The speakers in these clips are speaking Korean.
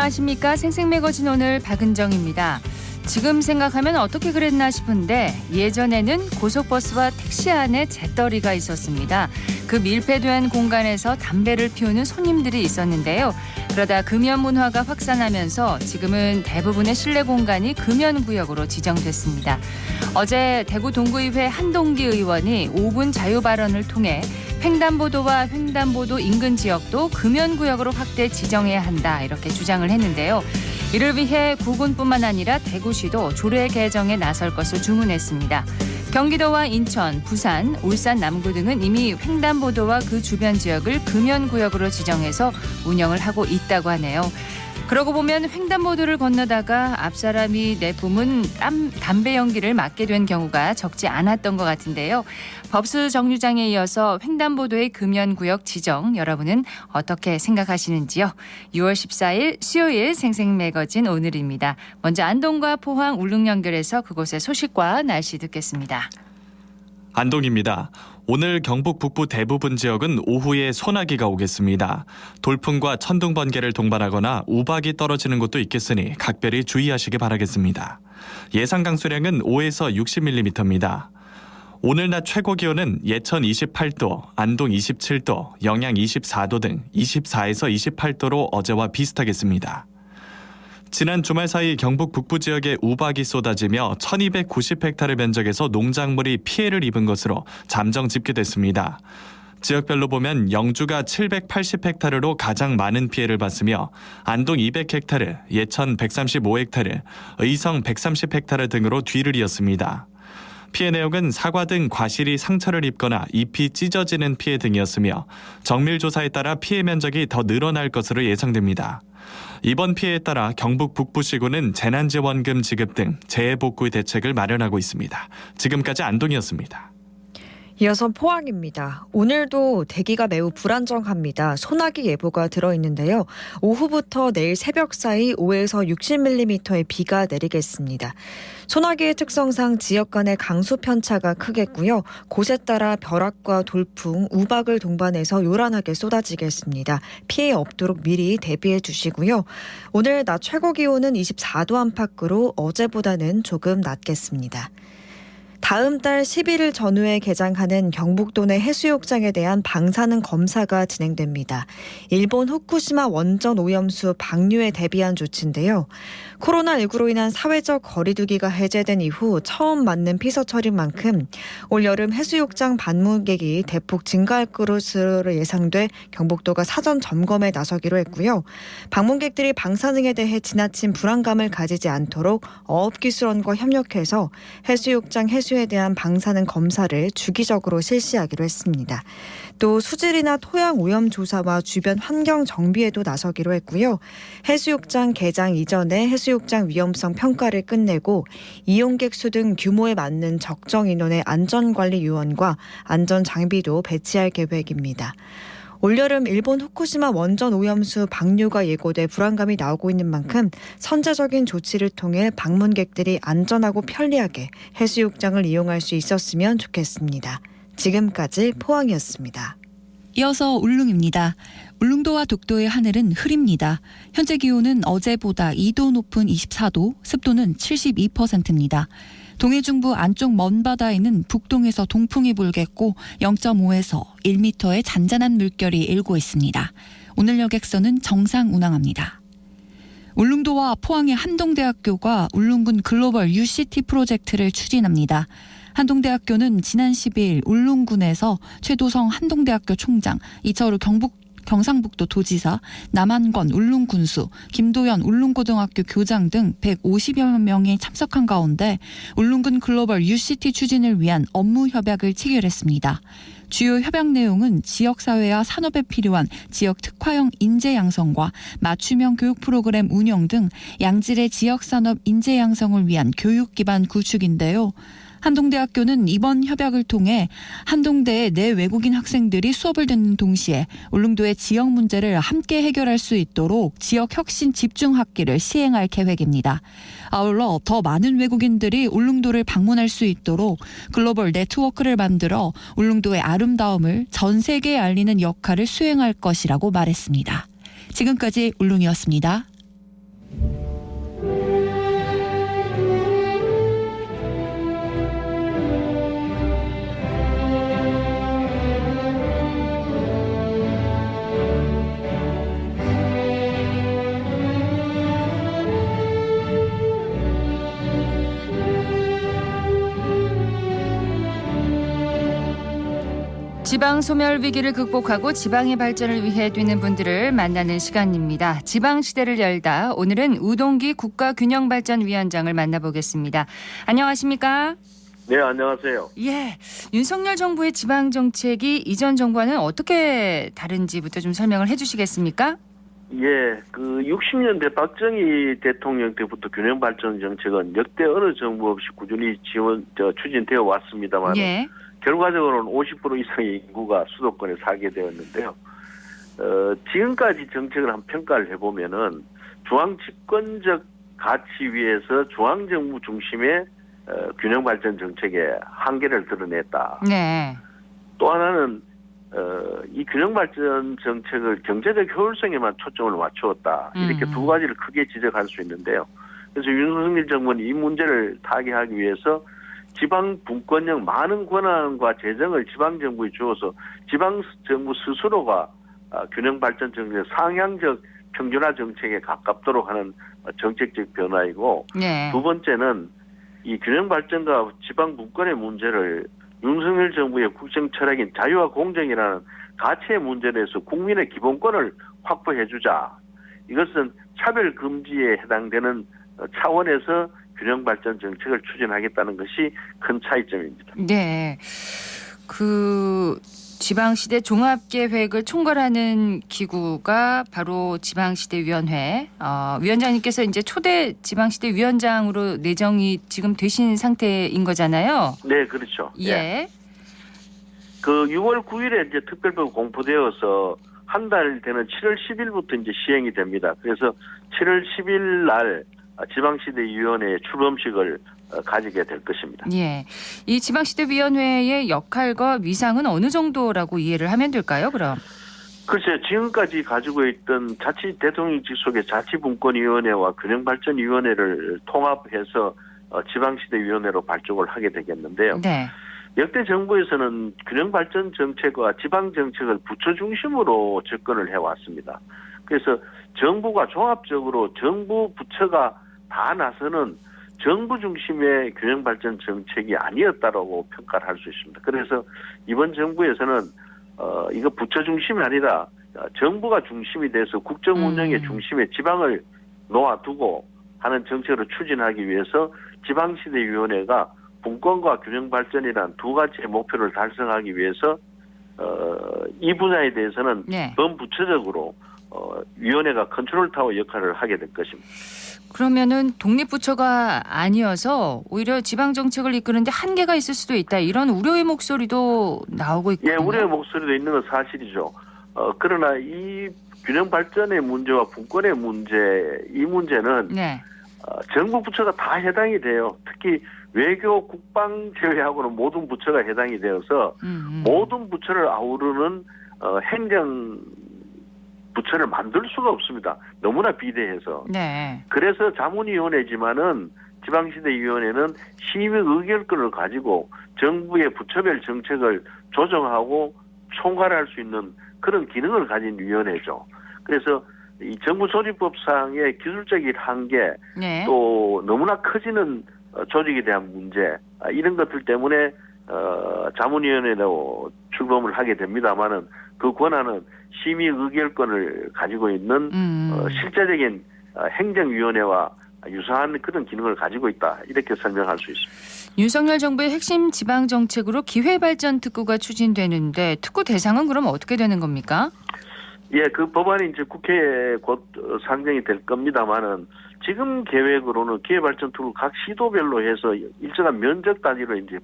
안녕하십니까. 생생매거진 오늘 박은정입니다. 지금 생각하면 어떻게 그랬나 싶은데 예전에는 고속버스와 택시 안에 재떨이가 있었습니다. 그 밀폐된 공간에서 담배를 피우는 손님들이 있었는데요. 그러다 금연 문화가 확산하면서 지금은 대부분의 실내 공간이 금연구역으로 지정됐습니다. 어제 대구 동구의회 한동기 의원이 5분 자유 발언을 통해 횡단보도와 횡단보도 인근 지역도 금연구역으로 확대 지정해야 한다 이렇게 주장을 했는데요. 이를 위해 구군뿐만 아니라 대구시도 조례 개정에 나설 것을 주문했습니다. 경기도와 인천, 부산, 울산 남구 등은 이미 횡단보도와 그 주변 지역을 금연구역으로 지정해서 운영을 하고 있다고 하네요. 그러고 보면 횡단보도를 건너다가 앞사람이 내뿜은 담배 연기를 맞게 된 경우가 적지 않았던 것 같은데요. 법수 정류장에 이어서 횡단보도의 금연구역 지정 여러분은 어떻게 생각하시는지요? 6월 14일 수요일 생생매거진 오늘입니다. 먼저 안동과 포항 울릉 연결해서 그곳의 소식과 날씨 듣겠습니다. 안동입니다. 오늘 경북 북부 대부분 지역은 오후에 소나기가 오겠습니다. 돌풍과 천둥 번개를 동반하거나 우박이 떨어지는 곳도 있겠으니 각별히 주의하시기 바라겠습니다. 예상 강수량은 5에서 60mm입니다. 오늘 낮 최고 기온은 예천 28도, 안동 27도, 영양 24도 등 24에서 28도로 어제와 비슷하겠습니다. 지난 주말 사이 경북 북부 지역에 우박이 쏟아지며 1290헥타르 면적에서 농작물이 피해를 입은 것으로 잠정 집계됐습니다. 지역별로 보면 영주가 780헥타르로 가장 많은 피해를 봤으며 안동 200헥타르, 예천 135헥타르, 의성 130헥타르 등으로 뒤를 이었습니다. 피해 내용은 사과 등 과실이 상처를 입거나 잎이 찢어지는 피해 등이었으며 정밀조사에 따라 피해 면적이 더 늘어날 것으로 예상됩니다. 이번 피해에 따라 경북 북부시군은 재난지원금 지급 등 재해복구 대책을 마련하고 있습니다. 지금까지 안동이었습니다. 이어서 포항입니다. 오늘도 대기가 매우 불안정합니다. 소나기 예보가 들어있는데요. 오후부터 내일 새벽 사이 5에서 60mm의 비가 내리겠습니다. 소나기의 특성상 지역 간의 강수 편차가 크겠고요. 곳에 따라 벼락과 돌풍, 우박을 동반해서 요란하게 쏟아지겠습니다. 피해 없도록 미리 대비해 주시고요. 오늘 낮 최고 기온은 24도 안팎으로 어제보다는 조금 낮겠습니다. 다음 달 11일 전후에 개장하는 경북도 내 해수욕장에 대한 방사능 검사가 진행됩니다. 일본 후쿠시마 원전 오염수 방류에 대비한 조치인데요. 코로나19로 인한 사회적 거리두기가 해제된 이후 처음 맞는 피서철인 만큼 올 여름 해수욕장 방문객이 대폭 증가할 것으로 예상돼 경북도가 사전 점검에 나서기로 했고요. 방문객들이 방사능에 대해 지나친 불안감을 가지지 않도록 어업기술원과 협력해서 해수욕장 해수에 대한 방사능 검사를 주기적으로 실시하기로 했습니다. 또 수질이나 토양 오염 조사와 주변 환경 정비에도 나서기로 했고요. 해수욕장 개장 이전에 해수욕장 위험성 평가를 끝내고 이용객 수 등 규모에 맞는 적정 인원의 안전관리 요원과 안전 장비도 배치할 계획입니다. 올여름 일본 후쿠시마 원전 오염수 방류가 예고돼 불안감이 나오고 있는 만큼 선제적인 조치를 통해 방문객들이 안전하고 편리하게 해수욕장을 이용할 수 있었으면 좋겠습니다. 지금까지 포항이었습니다. 이어서 울릉입니다. 울릉도와 독도의 하늘은 흐립니다. 현재 기온은 어제보다 2도 높은 24도, 습도는 72%입니다. 동해중부 안쪽 먼바다에는 북동에서 동풍이 불겠고 0.5에서 1m의 잔잔한 물결이 일고 있습니다. 오늘 여객선은 정상 운항합니다. 울릉도와 포항의 한동대학교가 울릉군 글로벌 UCT 프로젝트를 추진합니다. 한동대학교는 지난 10일 울릉군에서 최도성 한동대학교 총장, 이철우 경상북도 도지사, 남한권 울릉군수, 김도연 울릉고등학교 교장 등 150여 명이 참석한 가운데 울릉군 글로벌 UCT 추진을 위한 업무 협약을 체결했습니다. 주요 협약 내용은 지역사회와 산업에 필요한 지역 특화형 인재 양성과 맞춤형 교육 프로그램 운영 등 양질의 지역산업 인재 양성을 위한 교육 기반 구축인데요. 한동대학교는 이번 협약을 통해 한동대의 내외국인 학생들이 수업을 듣는 동시에 울릉도의 지역 문제를 함께 해결할 수 있도록 지역 혁신 집중 학기를 시행할 계획입니다. 아울러 더 많은 외국인들이 울릉도를 방문할 수 있도록 글로벌 네트워크를 만들어 울릉도의 아름다움을 전 세계에 알리는 역할을 수행할 것이라고 말했습니다. 지금까지 울릉이었습니다. 지방 소멸 위기를 극복하고 지방의 발전을 위해 뛰는 분들을 만나는 시간입니다. 지방시대를 열다 오늘은 우동기 국가균형발전위원장을 만나보겠습니다. 안녕하십니까? 네, 안녕하세요. 예, 윤석열 정부의 지방정책이 이전 정부와는 어떻게 다른지부터 좀 설명을 해주시겠습니까? 예, 60년대 박정희 대통령 때부터 균형발전 정책은 역대 어느 정부 없이 꾸준히 추진되어 왔습니다만 예. 결과적으로는 50% 이상의 인구가 수도권에 살게 되었는데요. 지금까지 정책을 한 평가를 해보면은 중앙 집권적 가치 위에서 중앙정부 중심의 균형발전 정책의 한계를 드러냈다. 네. 또 하나는 이 균형발전 정책을 경제적 효율성에만 초점을 맞추었다. 이렇게 두 가지를 크게 지적할 수 있는데요. 그래서 윤석열 정부는 이 문제를 타개하기 위해서 지방 분권형 많은 권한과 재정을 지방정부에 주어서 지방정부 스스로가 균형발전 정책 상향적 평준화 정책에 가깝도록 하는 정책적 변화이고 네. 두 번째는 이 균형발전과 지방 분권의 문제를 윤석열 정부의 국정 철학인 자유와 공정이라는 가치의 문제에 대해서 국민의 기본권을 확보해주자. 이것은 차별 금지에 해당되는 차원에서 균형발전 정책을 추진하겠다는 것이 큰 차이점입니다. 네. 지방시대 종합계획을 총괄하는 기구가 바로 지방시대위원회. 위원장님께서 이제 초대 지방시대 위원장으로 내정이 지금 되신 상태인 거잖아요. 네, 그렇죠. 예. 6월 9일에 이제 특별법 공포되어서 한 달 되는 7월 10일부터 이제 시행이 됩니다. 그래서 7월 10일 날 지방시대위원회 출범식을 가지게 될 것입니다. 예. 이 지방시대위원회의 역할과 위상은 어느 정도라고 이해를 하면 될까요, 그럼? 글쎄요, 지금까지 가지고 있던 대통령직 속의 자치분권위원회와 균형발전위원회를 통합해서 지방시대위원회로 발족을 하게 되겠는데요. 네. 역대 정부에서는 균형발전 정책과 지방정책을 부처 중심으로 접근을 해왔습니다. 그래서 정부가 종합적으로 정부 부처가 다 나서는 정부 중심의 균형발전 정책이 아니었다라고 평가를 할 수 있습니다. 그래서 이번 정부에서는 이거 부처 중심이 아니라 정부가 중심이 돼서 국정 운영의 중심에 지방을 놓아두고 하는 정책을 추진하기 위해서 지방시대위원회가 분권과 균형발전이라는 두 가지의 목표를 달성하기 위해서 이 분야에 대해서는 네. 범부처적으로 위원회가 컨트롤타워 역할을 하게 될 것입니다. 그러면은 독립부처가 아니어서 오히려 지방정책을 이끄는데 한계가 있을 수도 있다. 이런 우려의 목소리도 나오고 있거든요. 예, 우려의 목소리도 있는 건 사실이죠. 그러나 이 균형발전의 문제와 분권의 문제, 이 문제는 네. 정부 부처가 다 해당이 돼요. 특히 외교, 국방 제외하고는 모든 부처가 해당이 되어서 모든 부처를 아우르는 행정 부처를 만들 수가 없습니다. 너무나 비대해서. 네. 그래서 자문위원회지만은 지방시대위원회는 시민 의결권을 가지고 정부의 부처별 정책을 조정하고 총괄할 수 있는 그런 기능을 가진 위원회죠. 그래서 이 정부조직법상의 기술적인 한계, 네. 또 너무나 커지는 조직에 대한 문제, 이런 것들 때문에 자문위원회로 출범을 하게 됩니다만은 그 권한은 심의 의결권을 가지고 있는 실제적인 행정위원회와 유사한 그런 기능을 가지고 있다. 이렇게 설명할 수 있습니다. 윤석열 정부의 핵심 지방정책으로 기회발전 특구가 추진되는데 특구 대상은 그럼 어떻게 되는 겁니까? 예, 그 법안이 이제 국회에 곧 상정이 될 겁니다만은 지금 계획으로는 기회발전 특구 각 시도별로 해서 일정한 면적 단위로 이제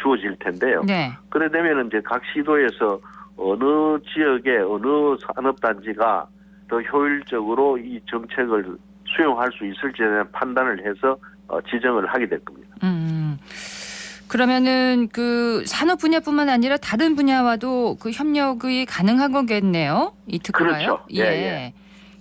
주어질 텐데요. 네. 그래 되면 이제 각 시도에서 어느 지역의 어느 산업단지가 더 효율적으로 이 정책을 수용할 수 있을지에 대한 판단을 해서 지정을 하게 될 겁니다. 그러면은 그 산업 분야뿐만 아니라 다른 분야와도 그 협력이 가능한 거겠네요. 이 특구가요? 그렇죠. 예.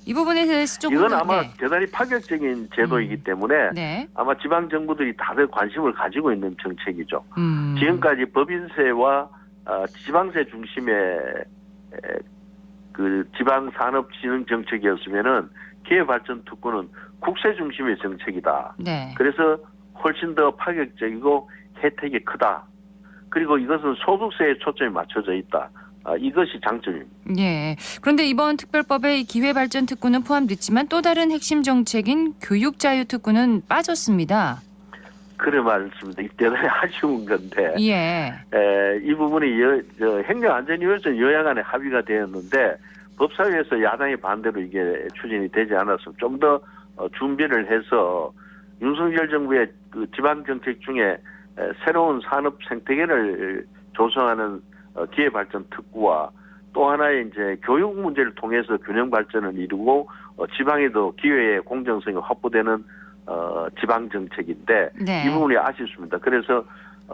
이 부분에 대해서 조금 이건 더, 아마 네. 대단히 파격적인 제도이기 때문에 네. 아마 지방 정부들이 다들 관심을 가지고 있는 정책이죠. 음. 지금까지 법인세와 지방세 중심의 그 지방산업진흥 정책이었으면은 기회발전특구는 국세 중심의 정책이다. 네. 그래서 훨씬 더 파격적이고 혜택이 크다. 그리고 이것은 소득세에 초점이 맞춰져 있다. 이것이 장점입니다. 예. 그런데 이번 특별법에 이 기회발전특구는 포함됐지만 또 다른 핵심 정책인 교육자유특구는 빠졌습니다. 그래 말씀입니다. 대단히 아쉬운 건데 예. 이 부분이 행정안전위원회에서 여야 간에 합의가 되었는데 법사위에서 야당의 반대로 이게 추진이 되지 않아서 좀 더 준비를 해서 윤석열 정부의 그 지방정책 중에 새로운 산업 생태계를 조성하는 기회발전특구와 또 하나의 이제 교육 문제를 통해서 균형 발전을 이루고 지방에도 기회의 공정성이 확보되는 지방 정책인데 네. 이 부분이 아쉽습니다. 그래서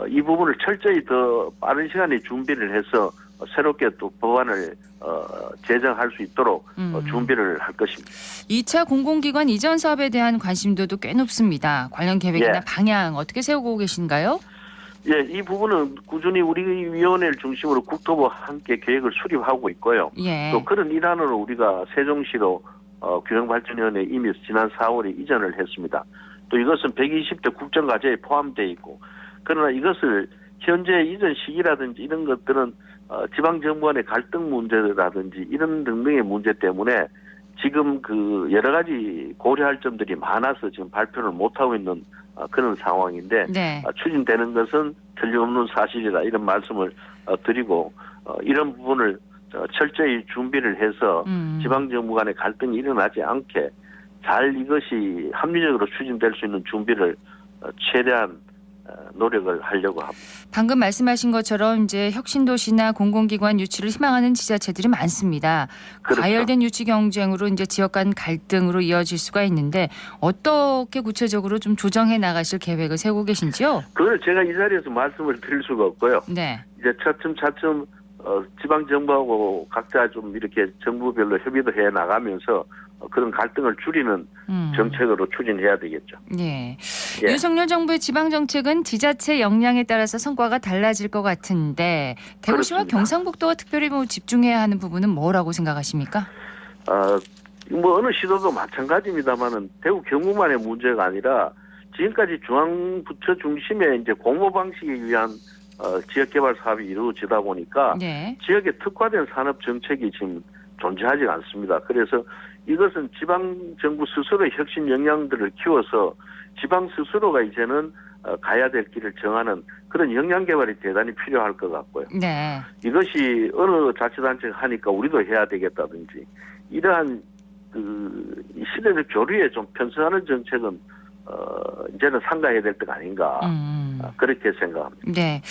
이 부분을 철저히 더 빠른 시간에 준비를 해서 새롭게 또 법안을 제정할 수 있도록 준비를 할 것입니다. 2차 공공기관 이전 사업에 대한 관심도도 꽤 높습니다. 관련 계획이나 예. 방향 어떻게 세우고 계신가요? 예, 이 부분은 꾸준히 우리 위원회를 중심으로 국토부와 함께 계획을 수립하고 있고요. 예. 또 그런 일환으로 우리가 세종시로 균형발전위원회에 이미 지난 4월에 이전을 했습니다. 또 이것은 120대 국정과제에 포함되어 있고 그러나 이것을 현재 이전 시기라든지 이런 것들은 지방정부 간의 갈등 문제라든지 이런 등등의 문제 때문에 지금 그 여러 가지 고려할 점들이 많아서 지금 발표를 못하고 있는 그런 상황인데 네. 추진되는 것은 틀림없는 사실이다 이런 말씀을 드리고 이런 부분을 철저히 준비를 해서 지방정부 간의 갈등이 일어나지 않게 잘 이것이 합리적으로 추진될 수 있는 준비를 최대한 노력을 하려고 합니다. 방금 말씀하신 것처럼 이제 혁신도시나 공공기관 유치를 희망하는 지자체들이 많습니다. 그렇죠. 과열된 유치 경쟁으로 이제 지역 간 갈등으로 이어질 수가 있는데 어떻게 구체적으로 좀 조정해 나가실 계획을 세우고 계신지요? 그걸 제가 이 자리에서 말씀을 드릴 수가 없고요. 네. 이제 차츰 지방정부하고 각자 좀 이렇게 정부별로 협의도 해 나가면서 그런 갈등을 줄이는 정책으로 추진해야 되겠죠. 예. 예. 윤석열 정부의 지방 정책은 지자체 역량에 따라서 성과가 달라질 것 같은데 대구시와 그렇습니다. 경상북도가 특별히 뭐 집중해야 하는 부분은 뭐라고 생각하십니까? 어느 시도도 마찬가지입니다만은 대구 경북만의 문제가 아니라 지금까지 중앙부처 중심의 이제 공모 방식에 의한 지역개발 사업이 이루어지다 보니까 네. 지역에 특화된 산업 정책이 지금 존재하지 않습니다. 그래서 이것은 지방 정부 스스로의 혁신 역량들을 키워서 지방 스스로가 이제는 가야 될 길을 정하는 그런 역량 개발이 대단히 필요할 것 같고요. 네. 이것이 어느 자치단체가 하니까 우리도 해야 되겠다든지 이러한 그 시대적 교류에 좀 편승하는 정책은 이제는 삼가해야 될 때가 아닌가 그렇게 생각합니다. 네.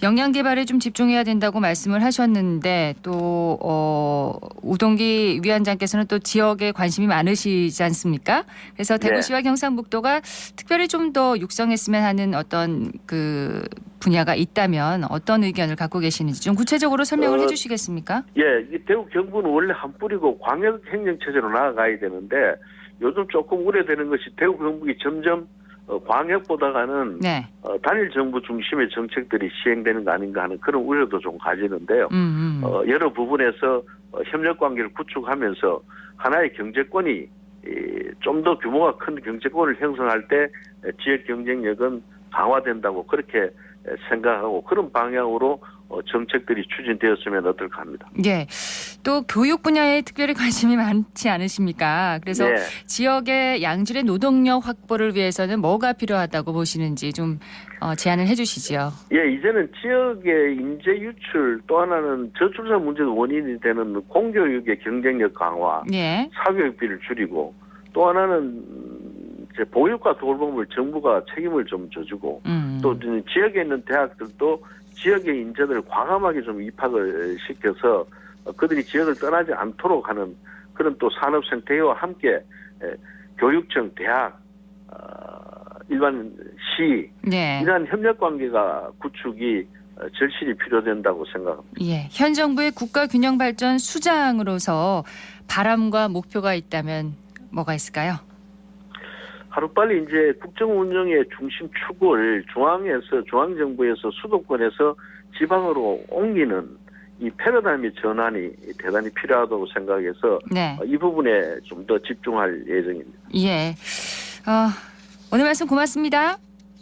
역량 개발에 좀 집중해야 된다고 말씀을 하셨는데 또 우동기 위원장께서는 또 지역에 관심이 많으시지 않습니까? 그래서 대구시와 경상북도가 특별히 좀 더 육성했으면 하는 어떤 그 분야가 있다면 어떤 의견을 갖고 계시는지 좀 구체적으로 설명을 해 주시겠습니까? 예, 이 대구 경북은 원래 한 뿌리고 광역 행정체제로 나아가야 되는데 요즘 조금 우려되는 것이 대구 경북이 점점 광역보다가는 네. 단일 정부 중심의 정책들이 시행되는 거 아닌가 하는 그런 우려도 좀 가지는데요. 여러 부분에서 협력 관계를 구축하면서 하나의 경제권이 좀 더 규모가 큰 경제권을 형성할 때 지역 경쟁력은 강화된다고 그렇게 생각하고 그런 방향으로 정책들이 추진되었으면 어떨까 합니다. 예. 또 교육 분야에 특별히 관심이 많지 않으십니까? 그래서 네. 지역의 양질의 노동력 확보를 위해서는 뭐가 필요하다고 보시는지 좀 제안을 해 주시죠. 예, 이제는 지역의 인재 유출 또 하나는 저출산 문제가 원인이 되는 공교육의 경쟁력 강화, 예. 사교육비를 줄이고 또 하나는 이제 보육과 돌봄을 정부가 책임을 좀 져주고 또 지역에 있는 대학들도 지역의 인재들을 과감하게 좀 입학을 시켜서 그들이 지역을 떠나지 않도록 하는 그런 또 산업 생태계와 함께 교육청, 대학, 일반 시 네. 이러한 협력 관계가 구축이 절실히 필요된다고 생각합니다. 예. 현 정부의 국가균형발전 수장으로서 바람과 목표가 있다면 뭐가 있을까요? 하루빨리 이제 국정 운영의 중심축을 중앙정부에서 수도권에서 지방으로 옮기는 이 패러다임의 전환이 대단히 필요하다고 생각해서 네. 이 부분에 좀 더 집중할 예정입니다. 예. 오늘 말씀 고맙습니다.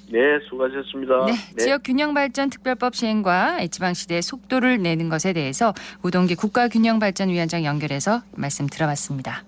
네, 수고하셨습니다. 네, 지역균형발전특별법 시행과 지방시대의 속도를 내는 것에 대해서 우동기 국가균형발전위원장 연결해서 말씀 들어봤습니다.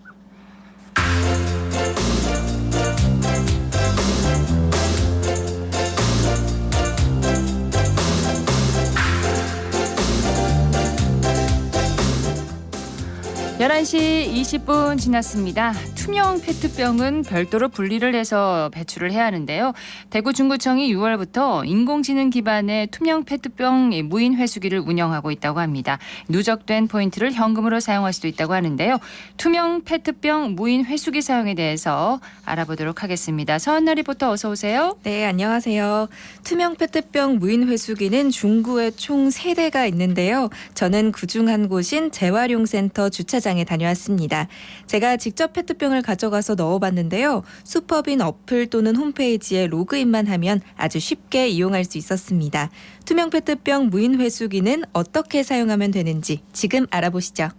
(11시 20분) 지났습니다. 투명 페트병은 별도로 분리를 해서 배출을 해야 하는데요. 대구 중구청이 6월부터 인공지능 기반의 투명 페트병 무인 회수기를 운영하고 있다고 합니다. 누적된 포인트를 현금으로 사용할 수도 있다고 하는데요. 투명 페트병 무인 회수기 사용에 대해서 알아보도록 하겠습니다. 서한나 리포터 어서 오세요. 네, 안녕하세요. 투명 페트병 무인 회수기는 중구에 총 3대가 있는데요. 저는 그중 한 곳인 재활용센터 주차장에 다녀왔습니다. 제가 직접 페트병을 가져가서 넣어봤는데요. 슈퍼빈 어플 또는 홈페이지에 로그인만 하면 아주 쉽게 이용할 수 있었습니다. 투명 페트병 무인 회수기는 어떻게 사용하면 되는지 지금 알아보시죠.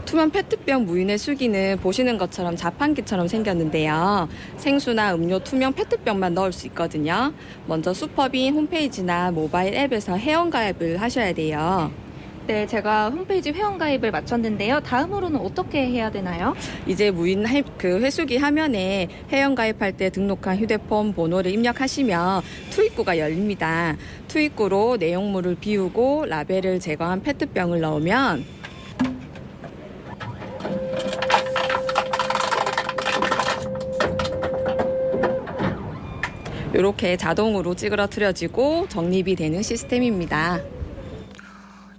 투명 페트병 무인 회수기는 보시는 것처럼 자판기처럼 생겼는데요. 생수나 음료 투명 페트병만 넣을 수 있거든요. 먼저 슈퍼빈 홈페이지나 모바일 앱에서 회원가입을 하셔야 돼요. 네, 제가 홈페이지 회원가입을 마쳤는데요. 다음으로는 어떻게 해야 되나요? 이제 무인 회수기 화면에 회원가입할 때 등록한 휴대폰 번호를 입력하시면 투입구가 열립니다. 투입구로 내용물을 비우고 라벨을 제거한 페트병을 넣으면 이렇게 자동으로 찌그러뜨려지고 정립이 되는 시스템입니다.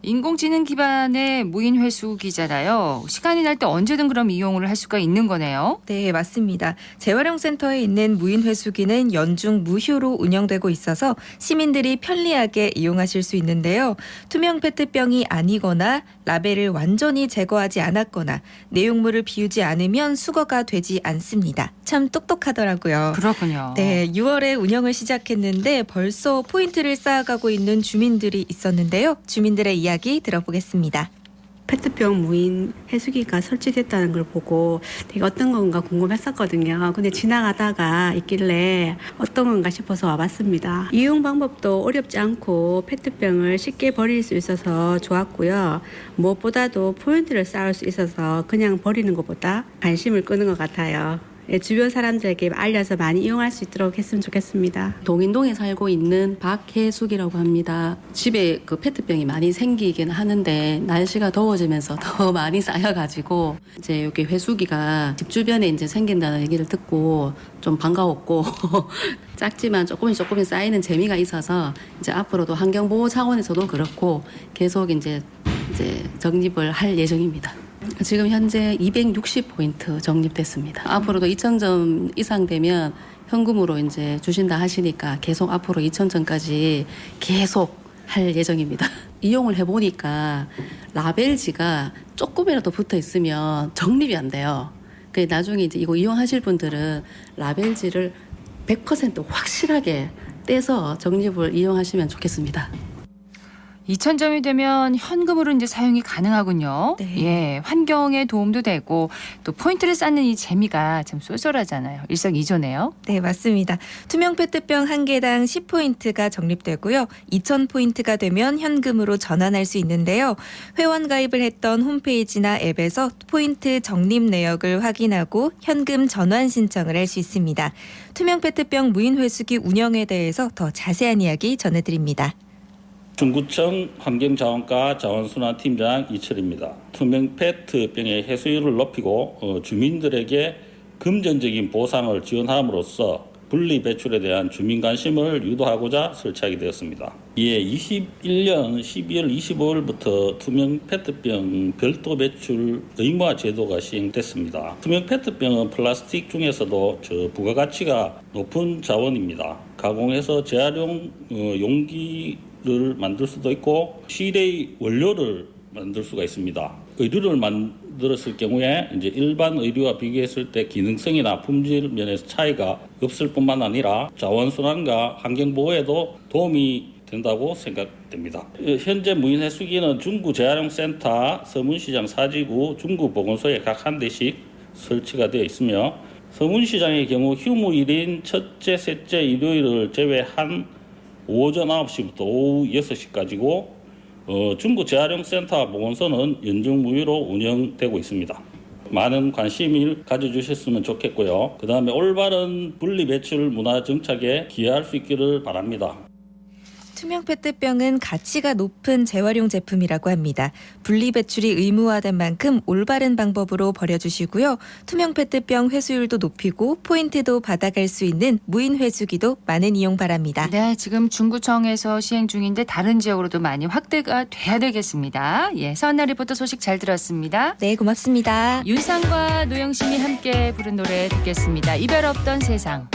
인공지능 기반의 무인 회수기잖아요. 시간이 날 때 언제든 그럼 이용을 할 수가 있는 거네요. 네, 맞습니다. 재활용센터에 있는 무인 회수기는 연중 무휴로 운영되고 있어서 시민들이 편리하게 이용하실 수 있는데요. 투명 페트병이 아니거나 라벨을 완전히 제거하지 않았거나 내용물을 비우지 않으면 수거가 되지 않습니다. 참 똑똑하더라고요. 그렇군요. 네, 6월에 운영을 시작했는데 벌써 포인트를 쌓아가고 있는 주민들이 있었는데요. 주민들의 이야기 들어보겠습니다. 페트병 무인 회수기가 설치됐다는 걸 보고 되게 어떤 건가 궁금했었거든요. 근데 지나가다가 있길래 어떤 건가 싶어서 와봤습니다. 이용 방법도 어렵지 않고 페트병을 쉽게 버릴 수 있어서 좋았고요. 무엇보다도 포인트를 쌓을 수 있어서 그냥 버리는 것보다 관심을 끄는 것 같아요. 주변 사람들에게 알려서 많이 이용할 수 있도록 했으면 좋겠습니다. 동인동에 살고 있는 박혜숙이라고 합니다. 집에 그 페트병이 많이 생기긴 하는데 날씨가 더워지면서 더 많이 쌓여가지고 이제 여기 회수기가 집 주변에 이제 생긴다는 얘기를 듣고 좀 반가웠고 작지만 조금씩 쌓이는 재미가 있어서 이제 앞으로도 환경보호 차원에서도 그렇고 계속 이제 적립을 할 예정입니다. 지금 현재 260포인트 적립됐습니다. 앞으로도 2,000점 이상 되면 현금으로 이제 주신다 하시니까 계속 앞으로 2,000점까지 계속 할 예정입니다. 이용을 해보니까 라벨지가 조금이라도 붙어 있으면 적립이 안 돼요. 나중에 이제 이거 이용하실 분들은 라벨지를 100% 확실하게 떼서 적립을 이용하시면 좋겠습니다. 2,000점이 되면 현금으로 이제 사용이 가능하군요. 네. 예, 환경에 도움도 되고 또 포인트를 쌓는 이 재미가 참 쏠쏠하잖아요. 일석이조네요. 네, 맞습니다. 투명 페트병 한 개당 10포인트가 적립되고요. 2,000포인트가 되면 현금으로 전환할 수 있는데요. 회원 가입을 했던 홈페이지나 앱에서 포인트 적립 내역을 확인하고 현금 전환 신청을 할 수 있습니다. 투명 페트병 무인 회수기 운영에 대해서 더 자세한 이야기 전해드립니다. 중구청 환경자원과 자원순환팀장 이철입니다. 투명 페트병의 해수율을 높이고 주민들에게 금전적인 보상을 지원함으로써 분리 배출에 대한 주민 관심을 유도하고자 설치하게 되었습니다. 이에 21년 12월 25일부터 투명 페트병 별도 배출 의무화 제도가 시행됐습니다. 투명 페트병은 플라스틱 중에서도 부가가치가 높은 자원입니다. 가공해서 재활용 용기를 만들 수도 있고 실의 원료를 만들 수가 있습니다. 의류를 만들 들었을 경우에 이제 일반 의류와 비교했을 때 기능성이나 품질 면에서 차이가 없을 뿐만 아니라 자원순환과 환경보호에도 도움이 된다고 생각됩니다. 현재 무인 해수기는 중구 재활용센터, 서문시장 사지구, 중구 보건소에 각 한 대씩 설치가 되어 있으며 서문시장의 경우 휴무일인 첫째, 셋째, 일요일을 제외한 오전 9시부터 오후 6시까지고 중구 재활용센터 보건소는 연중무휴로 운영되고 있습니다. 많은 관심을 가져주셨으면 좋겠고요. 그 다음에 올바른 분리배출 문화 정착에 기여할 수 있기를 바랍니다. 투명 페트병은 가치가 높은 재활용 제품이라고 합니다. 분리배출이 의무화된 만큼 올바른 방법으로 버려주시고요. 투명 페트병 회수율도 높이고 포인트도 받아갈 수 있는 무인 회수기도 많은 이용 바랍니다. 네, 지금 중구청에서 시행 중인데 다른 지역으로도 많이 확대가 돼야 되겠습니다. 예, 서은나 리포터 소식 잘 들었습니다. 네, 고맙습니다. 윤상과 노영심이 함께 부른 노래 듣겠습니다. 이별 없던 세상.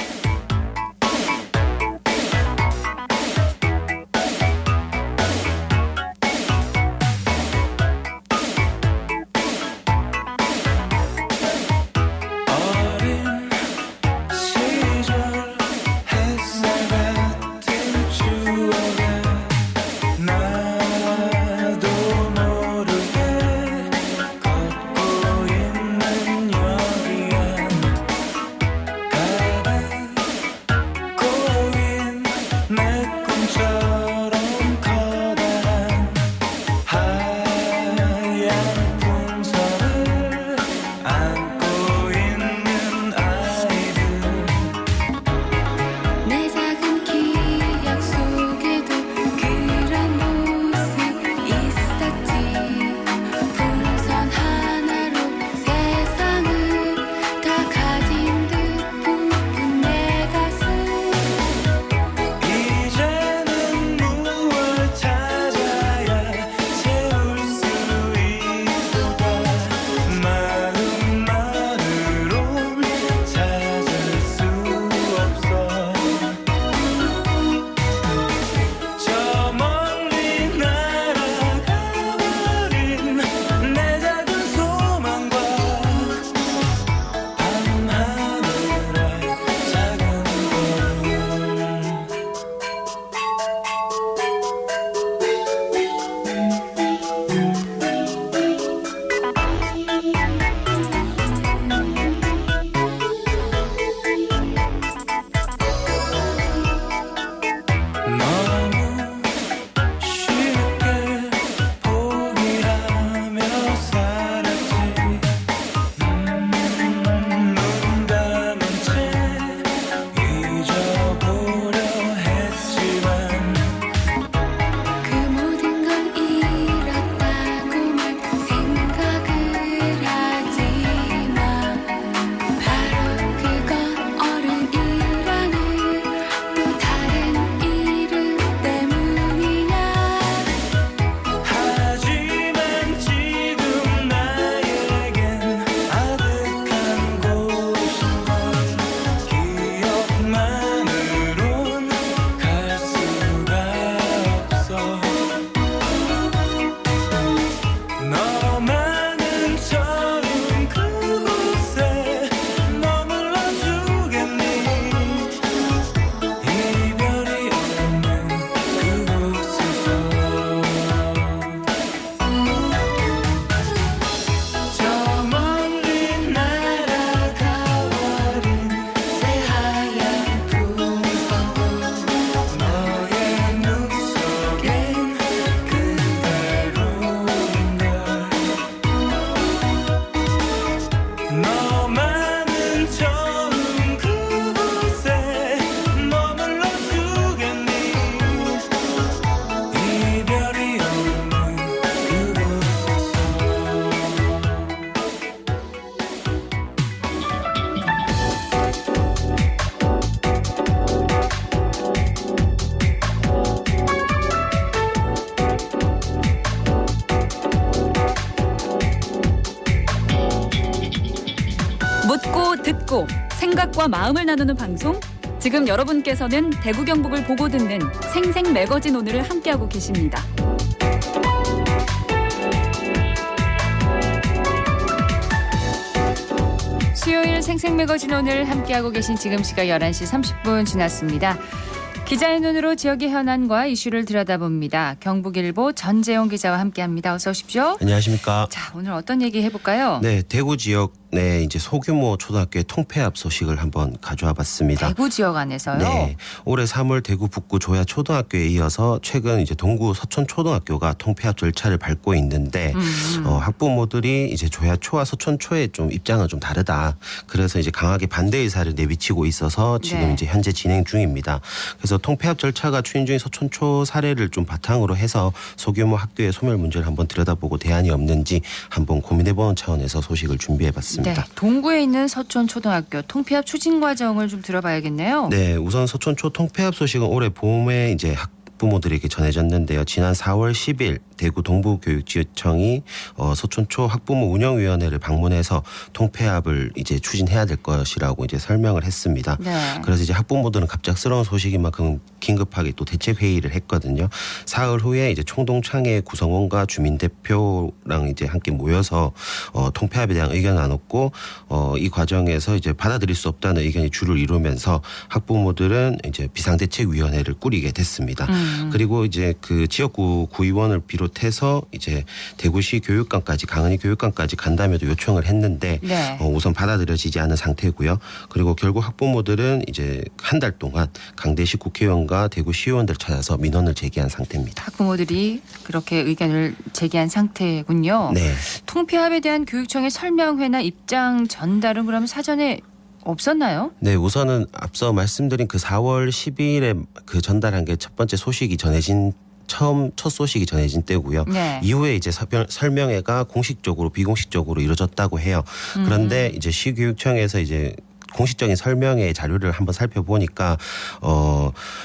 묻고 듣고 생각과 마음을 나누는 방송. 지금 여러분께서는 대구 경북을 보고 듣는 생생 매거진 오늘을 함께하고 계십니다. 수요일 생생매거진 오늘 함께하고 계신 지금 시각 11시 30분 지났습니다. 기자의 눈으로 지역의 현안과 이슈를 들여다봅니다. 경북일보 전재용 기자와 함께합니다. 어서 오십시오. 안녕하십니까. 자, 오늘 어떤 얘기 해볼까요? 네, 대구 지역 내 이제 소규모 초등학교의 통폐합 소식을 한번 가져와 봤습니다. 대구 지역 안에서요? 네, 올해 3월 대구 북구 조야 초등학교에 이어서 최근 이제 동구 서촌 초등학교가 통폐합 절차를 밟고 있는데 학부모들이 이제 조야 초와 서촌 초의 좀 입장은 좀 다르다. 그래서 이제 강하게 반대 의사를 내비치고 있어서 지금 이제 현재 진행 중입니다. 그래서 통폐합 절차가 추진 중인 서촌 초 사례를 좀 바탕으로 해서 소규모 학교의 소멸 문제를 한번 들여다보고 대안이 없는지 한번 고민해보는 차원에서 소식을 준비해봤습니다. 네, 동구에 있는 서촌 초등학교 통폐합 추진 과정을 좀 들어봐야겠네요. 네, 우선 서촌 초 통폐합 소식은 올해 봄에 이제 학부모들에게 전해졌는데요. 지난 4월 10일 대구 동부교육지청이 서촌초 학부모 운영위원회를 방문해서 통폐합을 이제 추진해야 될 것이라고 이제 설명을 했습니다. 네. 그래서 이제 학부모들은 갑작스러운 소식인 만큼 긴급하게 또 대책 회의를 했거든요. 사흘 후에 이제 총동창회 구성원과 주민 대표랑 이제 함께 모여서 통폐합에 대한 의견을 나눴고 이 과정에서 이제 받아들일 수 없다는 의견이 주를 이루면서 학부모들은 이제 비상대책위원회를 꾸리게 됐습니다. 그리고 이제 그 지역구 구의원을 비롯해서 이제 대구시 교육감까지 강은희 교육감까지 간담회도 요청을 했는데 네. 우선 받아들여지지 않은 상태고요. 그리고 결국 학부모들은 이제 한 달 동안 강대시 국회의원과 대구시의원들 찾아서 민원을 제기한 상태입니다. 학부모들이 그렇게 의견을 제기한 상태군요. 네. 통폐합에 대한 교육청의 설명회나 입장 전달은 그러면 사전에 없었나요? 네, 우선은 앞서 말씀드린 그 4월 10일에 그 전달한 게 첫 번째 소식이 전해진 첫 소식이 전해진 때고요. 네. 이후에 이제 설명회가 공식적으로 비공식적으로 이루어졌다고 해요. 그런데 이제 시교육청에서 이제 공식적인 설명회 자료를 한번 살펴보니까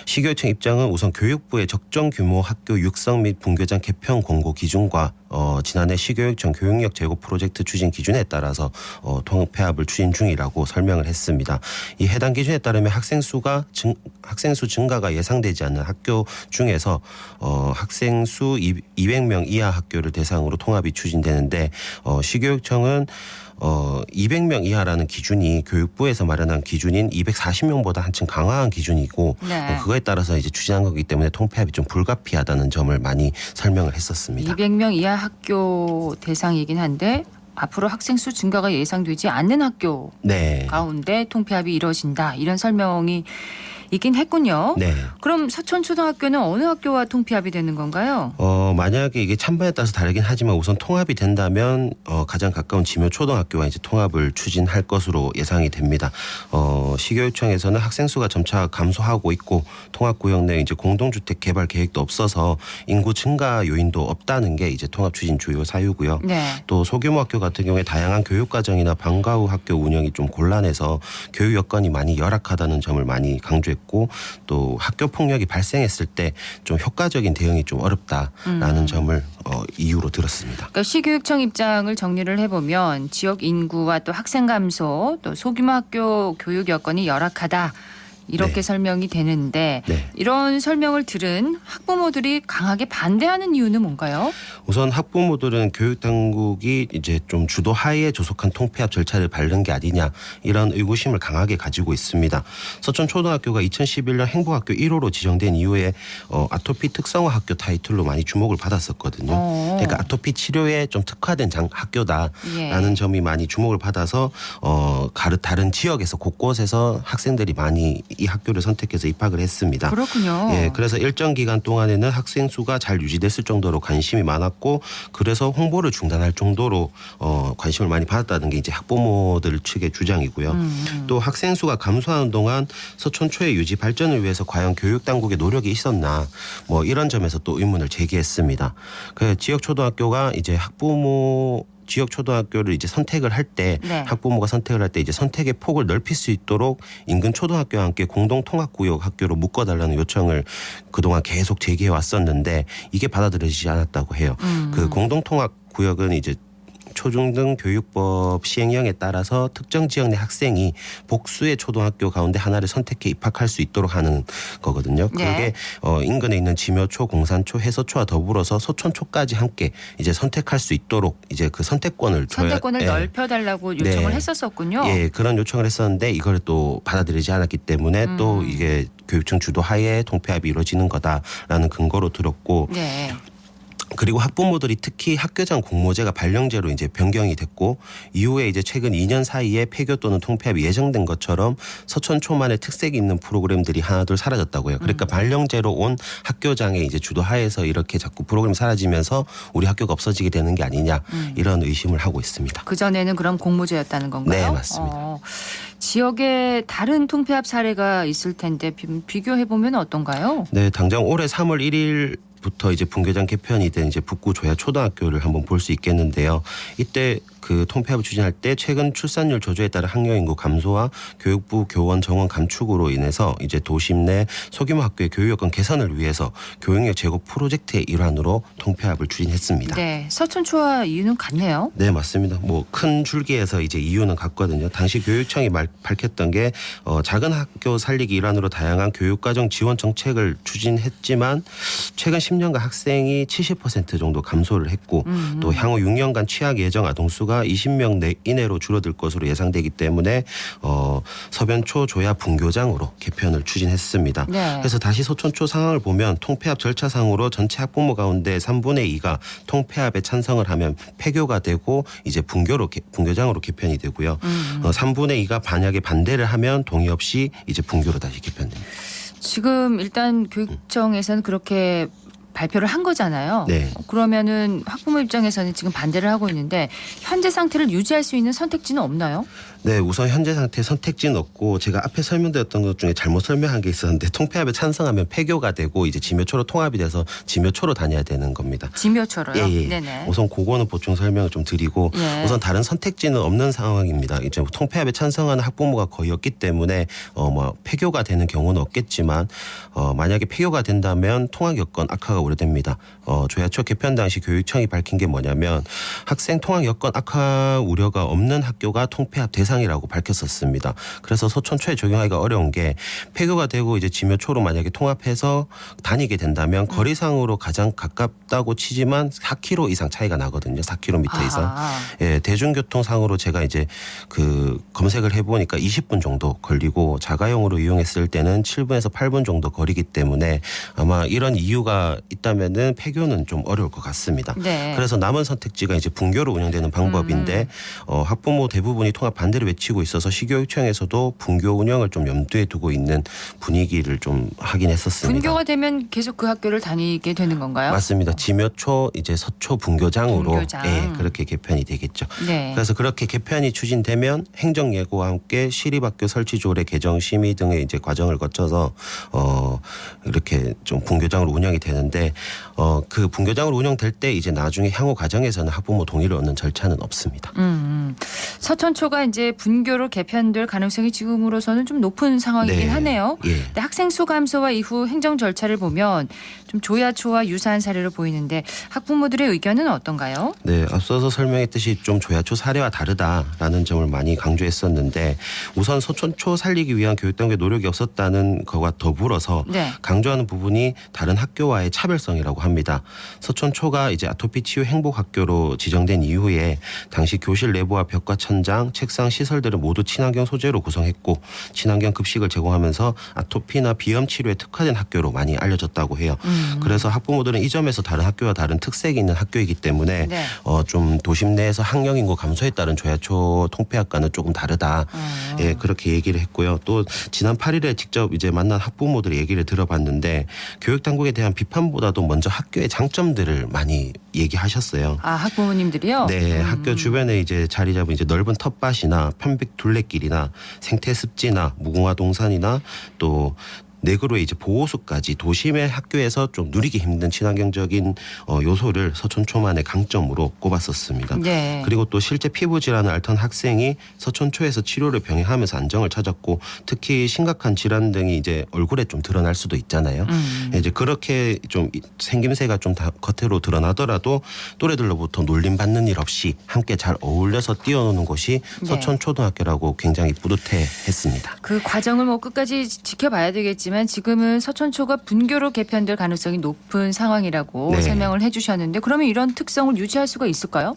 시교육청 입장은 우선 교육부의 적정 규모 학교 육성 및 분교장 개편 공고 기준과 지난해 시교육청 교육력 제고 프로젝트 추진 기준에 따라서 통폐합을 추진 중이라고 설명을 했습니다. 이 해당 기준에 따르면 학생 수 증가가 예상되지 않는 학교 중에서 학생 수 200명 이하 학교를 대상으로 통합이 추진되는데 시교육청은 200명 이하라는 기준이 교육부에서 마련한 기준인 240명보다 한층 강화한 기준이고 네. 그거에 따라서 이제 추진한 거기 때문에 통폐합이 좀 불가피하다는 점을 많이 설명을 했었습니다. 200명 이하 학교 대상이긴 한데 앞으로 학생 수 증가가 예상되지 않는 학교 네. 가운데 통폐합이 이뤄진다. 이런 설명이 있긴 했군요. 네. 그럼 서촌초등학교는 어느 학교와 통폐합이 되는 건가요? 만약에 이게 찬반에 따라서 다르긴 하지만 우선 통합이 된다면 가장 가까운 지묘초등학교와 이제 통합을 추진할 것으로 예상이 됩니다. 시교육청에서는 학생 수가 점차 감소하고 있고 통합구역 내 이제 공동주택 개발 계획도 없어서 인구 증가 요인도 없다는 게 이제 통합 추진 주요 사유고요. 네. 또 소규모 학교 같은 경우에 다양한 교육과정이나 방과 후 학교 운영이 좀 곤란해서 교육 여건이 많이 열악하다는 점을 많이 강조했고 또 학교 폭력이 발생했을 때 좀 효과적인 대응이 좀 어렵다라는 점을 이유로 들었습니다. 그러니까 시교육청 입장을 정리를 해보면 지역 인구와 또 학생 감소 또 소규모 학교 교육 여건이 열악하다. 이렇게 네. 설명이 되는데 네. 이런 설명을 들은 학부모들이 강하게 반대하는 이유는 뭔가요? 우선 학부모들은 교육당국이 이제 좀 주도 하에 조속한 통폐합 절차를 밟는 게 아니냐 이런 의구심을 강하게 가지고 있습니다. 서촌초등학교가 2011년 행복학교 1호로 지정된 이후에 아토피 특성화 학교 타이틀로 많이 주목을 받았었거든요. 그러니까 아토피 치료에 좀 특화된 학교다라는 점이 많이 주목을 받아서 다른 지역에서 곳곳에서 학생들이 많이 이 학교를 선택해서 입학을 했습니다. 그렇군요. 예, 그래서 일정 기간 동안에는 학생 수가 잘 유지됐을 정도로 관심이 많았고 그래서 홍보를 중단할 정도로 관심을 많이 받았다는 게 이제 학부모들 측의 주장이고요. 또 학생 수가 감소하는 동안 서촌초의 유지 발전을 위해서 과연 교육 당국의 노력이 있었나 뭐 이런 점에서 또 의문을 제기했습니다. 그 지역 초등학교가 이제 지역 초등학교를 이제 선택을 할 때 네. 학부모가 선택을 할 때 이제 선택의 폭을 넓힐 수 있도록 인근 초등학교와 함께 공동 통합구역 학교로 묶어달라는 요청을 그동안 계속 제기해 왔었는데 이게 받아들여지지 않았다고 해요. 그 공동 통합구역은 이제 초중등 교육법 시행령에 따라서 특정 지역 내 학생이 복수의 초등학교 가운데 하나를 선택해 입학할 수 있도록 하는 거거든요. 그게 인근에 있는 지묘초, 공산초, 해서초와 더불어서 소천초까지 함께 이제 선택할 수 있도록 이제 그 선택권을 넓혀달라고 요청을 했었었군요. 예, 그런 요청을 했었는데 이걸 또 받아들이지 않았기 때문에 또 이게 교육청 주도하에 통폐합이 이루어지는 거다라는 근거로 들었고. 네. 그리고 학부모들이 특히 학교장 공모제가 발령제로 이제 변경이 됐고 이후에 이제 최근 2년 사이에 폐교 또는 통폐합이 예정된 것처럼 서천초만의 특색이 있는 프로그램들이 하나둘 사라졌다고요. 그러니까 발령제로 온 학교장의 이제 주도하에서 이렇게 자꾸 프로그램이 사라지면서 우리 학교가 없어지게 되는 게 아니냐 이런 의심을 하고 있습니다. 그전에는 그럼 공모제였다는 건가요? 네, 맞습니다. 지역에 다른 통폐합 사례가 있을 텐데 비교해보면 어떤가요? 네, 당장 올해 3월 1일 부터 이제 분교장 개편이 된 이제 북구 조야 초등학교를 한번 볼 수 있겠는데요. 이때 그 통폐합을 추진할 때 최근 출산율 저조에 따른 학령 인구 감소와 교육부 교원 정원 감축으로 인해서 이제 도심 내 소규모 학교의 교육 여건 개선을 위해서 교육력 제고 프로젝트의 일환으로 통폐합을 추진했습니다. 네, 서천초와 이유는 같네요. 네, 맞습니다. 뭐 큰 줄기에서 이제 이유는 같거든요. 당시 교육청이 밝혔던 게 작은 학교 살리기 일환으로 다양한 교육과정 지원 정책을 추진했지만 최근 10년간 학생이 70% 정도 감소를 했고 또 향후 6년간 취학 예정 아동 수가 20명 이내로 줄어들 것으로 예상되기 때문에 서변초 조야 분교장으로 개편을 추진했습니다. 네. 그래서 다시 소천초 상황을 보면 통폐합 절차상으로 전체 학부모 가운데 3분의 2가 통폐합에 찬성을 하면 폐교가 되고 이제 분교장으로 개편이 되고요. 3분의 2가 만약에 반대를 하면 동의 없이 이제 분교로 다시 개편됩니다. 지금 일단 교육청에서는 그렇게 발표를 한 거잖아요. 네. 그러면은 학부모 입장에서는 지금 반대를 하고 있는데 현재 상태를 유지할 수 있는 선택지는 없나요? 네, 우선 현재 상태 선택지는 없고 제가 앞에 설명드렸던 것 중에 잘못 설명한 게 있었는데 통폐합에 찬성하면 폐교가 되고 이제 지묘초로 통합이 돼서 지묘초로 다녀야 되는 겁니다. 지묘초로요? 예. 네네. 우선 그거는 보충 설명을 좀 드리고 우선 다른 선택지는 없는 상황입니다. 이제 통폐합에 찬성하는 학부모가 거의 없기 때문에 뭐 폐교가 되는 경우는 없겠지만 만약에 폐교가 된다면 통학 여건 악화가 우려됩니다. 조야초 개편 당시 교육청이 밝힌 게 뭐냐면 학생 통학 여건 악화 우려가 없는 학교가 통폐합 대상이라고 밝혔었습니다. 그래서 소천초에 적용하기가 어려운 게 폐교가 되고 이제 지묘초로 만약에 통합해서 다니게 된다면 거리상으로 가장 가깝다고 치지만 4km 이상 차이가 나거든요. 4km 이상. 예, 대중교통상으로 제가 이제 그 검색을 해보니까 20분 정도 걸리고 자가용으로 이용했을 때는 7분에서 8분 정도 거리기 때문에 아마 이런 이유가 있다면은 폐교는 좀 어려울 것 같습니다. 네. 그래서 남은 선택지가 이제 분교로 운영되는 방법인데 학부모 대부분이 통합 반대를 외치고 있어서 시교육청에서도 분교 운영을 좀 염두에 두고 있는 분위기를 좀 하긴 했었습니다. 분교가 되면 계속 그 학교를 다니게 되는 건가요? 맞습니다. 지묘초 이제 서초 분교장으로 분교장. 예, 그렇게 개편이 되겠죠. 네. 그래서 그렇게 개편이 추진되면 행정 예고와 함께 시립학교 설치 조례 개정 심의 등의 이제 과정을 거쳐서 이렇게 좀 분교장으로 운영이 되는데 그 분교장으로 운영될 때 이제 나중에 향후 과정에서는 학부모 동의를 얻는 절차는 없습니다. 서천초가 이제 분교로 개편될 가능성이 지금으로서는 좀 높은 상황이긴 네. 하네요. 예. 근데 학생 수 감소와 이후 행정 절차를 보면 좀 조야초와 유사한 사례로 보이는데 학부모들의 의견은 어떤가요? 네, 앞서서 설명했듯이 좀 조야초 사례와 다르다라는 점을 많이 강조했었는데 우선 소천초 살리기 위한 교육당국의 노력이 없었다는 것과 더불어서 네. 강조하는 부분이 다른 학교와의 차별성이라고 합니다. 서천초가 이제 아토피 치유 행복학교로 지정된 이후에 당시 교실 내부와 벽과 천장, 책상, 시설들을 모두 친환경 소재로 구성했고 친환경 급식을 제공하면서 아토피나 비염 치료에 특화된 학교로 많이 알려졌다고 해요. 그래서 학부모들은 이 점에서 다른 학교와 다른 특색이 있는 학교이기 때문에 네. 좀 도심 내에서 학령 인구 감소에 따른 조야초 통폐합과는 조금 다르다. 예, 그렇게 얘기를 했고요. 또 지난 8일에 직접 이제 만난 학부모들의 얘기를 들어봤는데 교육 당국에 대한 비판보다도 먼저 학교의 장점들을 많이 얘기하셨어요. 아, 학부모님들이요? 네, 학교 주변에 이제 자리 잡은 이제 넓은 텃밭이나 편백 둘레길이나 생태 습지나 무궁화 동산이나 또 내그로의 이제 보호수까지 도심의 학교에서 좀 누리기 힘든 친환경적인 요소를 서촌초만의 강점으로 꼽았었습니다. 네. 그리고 또 실제 피부 질환을 앓던 학생이 서촌초에서 치료를 병행하면서 안정을 찾았고 특히 심각한 질환 등이 이제 얼굴에 좀 드러날 수도 있잖아요. 이제 그렇게 좀 생김새가 좀 다 겉으로 드러나더라도 또래들로부터 놀림받는 일 없이 함께 잘 어울려서 뛰어노는 곳이 네. 서촌초등학교라고 굉장히 뿌듯해했습니다. 그 과정을 뭐 끝까지 지켜봐야 되겠지만 지금은 서촌초가 분교로 개편될 가능성이 높은 상황이라고 네. 설명을 해주셨는데 그러면 이런 특성을 유지할 수가 있을까요?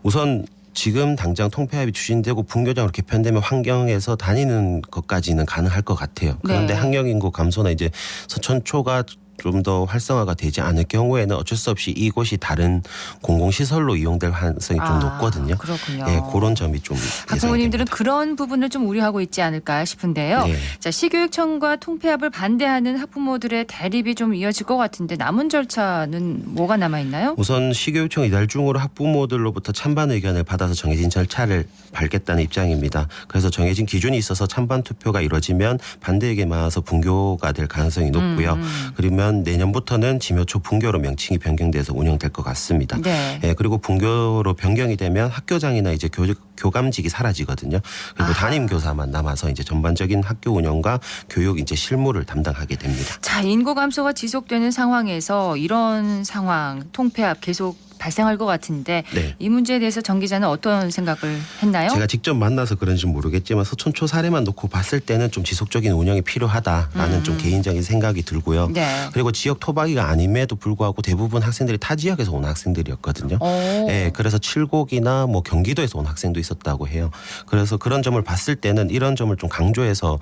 우선 지금 당장 통폐합이 추진되고 분교장으로 개편되면 환경에서 다니는 것까지는 가능할 것 같아요. 그런데 네. 학령 인구 감소나 이제 서촌초가 좀 더 활성화가 되지 않을 경우에는 어쩔 수 없이 이곳이 다른 공공시설로 이용될 가능성이 좀 높거든요. 그렇군요. 네, 그런 점이 좀 학부모님들은 그런 부분을 좀 우려하고 있지 않을까 싶은데요. 네. 자, 시교육청과 통폐합을 반대하는 학부모들의 대립이 좀 이어질 것 같은데 남은 절차는 뭐가 남아있나요? 우선 시교육청 이달 중으로 학부모들로부터 찬반 의견을 받아서 정해진 절차를 밟겠다는 입장입니다. 그래서 정해진 기준이 있어서 찬반 투표가 이루어지면 반대 의견이 많아서 분교가 될 가능성이 높고요. 그러면 내년부터는 지묘초 분교로 명칭이 변경돼서 운영될 것 같습니다. 네. 예, 그리고 분교로 변경이 되면 학교장이나 이제 교감직이 사라지거든요. 그리고 담임 교사만 남아서 이제 전반적인 학교 운영과 교육 이제 실무를 담당하게 됩니다. 자, 인구 감소가 지속되는 상황에서 이런 상황 통폐합 계속 발생할 것 같은데 네. 이 문제에 대해서 정 기자는 어떤 생각을 했나요? 제가 직접 만나서 그런지 모르겠지만 서촌초 사례만 놓고 봤을 때는 좀 지속적인 운영이 필요하다라는 좀 개인적인 생각이 들고요. 네. 그리고 지역 토박이가 아님에도 불구하고 대부분 학생들이 타 지역에서 온 학생들이었거든요. 네, 그래서 칠곡이나 뭐 경기도에서 온 학생도 있었다고 해요. 그래서 그런 점을 봤을 때는 이런 점을 좀 강조해서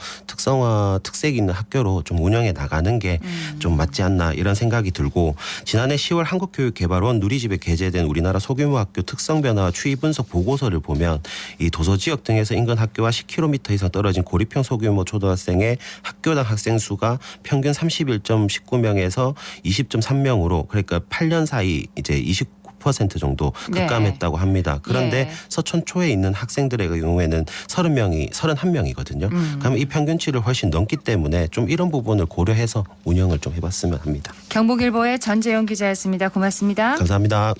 특색 있는 학교로 좀 운영해 나가는 게 좀 맞지 않나 이런 생각이 들고 지난해 10월 한국교육개발원 누리집에 게재된 우리나라 소규모 학교 특성 변화와 추이 분석 보고서를 보면 이 도서 지역 등에서 인근 학교와 10km 이상 떨어진 고립형 소규모 초등학생의 학교당 학생 수가 평균 31.19명에서 20.3명으로 그러니까 8년 사이 이제 29% 정도 급감했다고 합니다. 그런데 네. 서촌초에 있는 학생들의 경우에는 31명이거든요. 그러면 이 평균치를 훨씬 넘기 때문에 좀 이런 부분을 고려해서 운영을 좀 해봤으면 합니다. 경북일보의 전재영 기자였습니다. 고맙습니다. 감사합니다.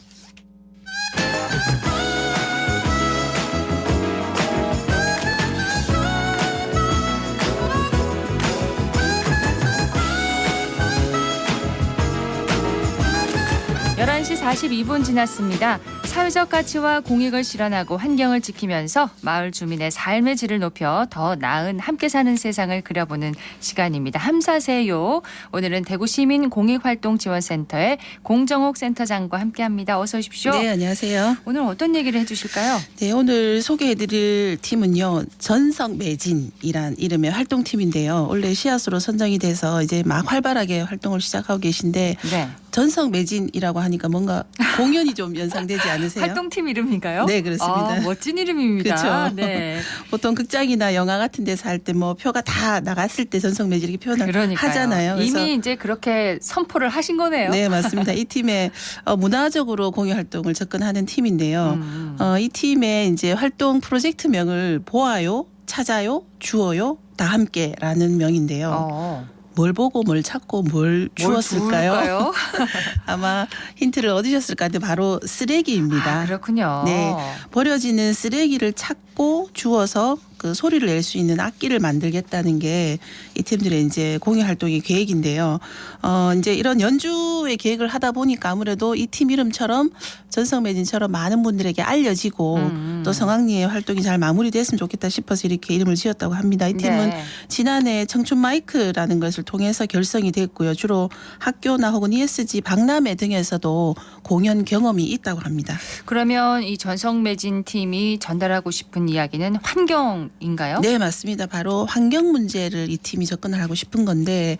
(11시 42분) 지났습니다. 사회적 가치와 공익을 실현하고 환경을 지키면서 마을 주민의 삶의 질을 높여 더 나은 함께 사는 세상을 그려보는 시간입니다. 함사세요. 오늘은 대구시민공익활동지원센터의 공정옥 센터장과 함께합니다. 어서 오십시오. 네, 안녕하세요. 오늘 어떤 얘기를 해주실까요? 네, 오늘 소개해드릴 팀은요. 전성매진이란 이름의 활동팀인데요. 원래 씨앗으로 선정이 돼서 이제 막 활발하게 활동을 시작하고 계신데 네. 전성매진이라고 하니까 뭔가 공연이 좀 연상되지 않으세요? 활동팀 이름인가요? 네, 그렇습니다. 아, 멋진 이름입니다. 그렇죠. 네. 보통 극장이나 영화 같은 데서 할 때 뭐 표가 다 나갔을 때 전성매진 이렇게 표현을 그러니까요. 하잖아요. 그래서 이미 이제 그렇게 선포를 하신 거네요. 네, 맞습니다. 이 팀에 문화적으로 공유 활동을 접근하는 팀인데요. 이 팀의 이제 활동 프로젝트명을 보아요, 찾아요, 주어요, 다 함께라는 명인데요. 뭘 보고 뭘 찾고 뭘 주었을까요? 아마 힌트를 얻으셨을까 하는데 바로 쓰레기입니다. 아, 그렇군요. 네, 버려지는 쓰레기를 찾고 주워서 그 소리를 낼 수 있는 악기를 만들겠다는 게 이 팀들의 이제 공유 활동의 계획인데요. 이제 이런 연주의 계획을 하다 보니까 아무래도 이 팀 이름처럼 전성매진처럼 많은 분들에게 알려지고 또 성황리의 활동이 잘 마무리됐으면 좋겠다 싶어서 이렇게 이름을 지었다고 합니다. 이 팀은 네. 지난해 청춘 마이크라는 것을 통해서 결성이 됐고요. 주로 학교나 혹은 ESG 박람회 등에서도 공연 경험이 있다고 합니다. 그러면 이 전성매진 팀이 전달하고 싶은 이야기는 환경인가요? 네, 맞습니다. 바로 환경 문제를 이 팀이 접근을 하고 싶은 건데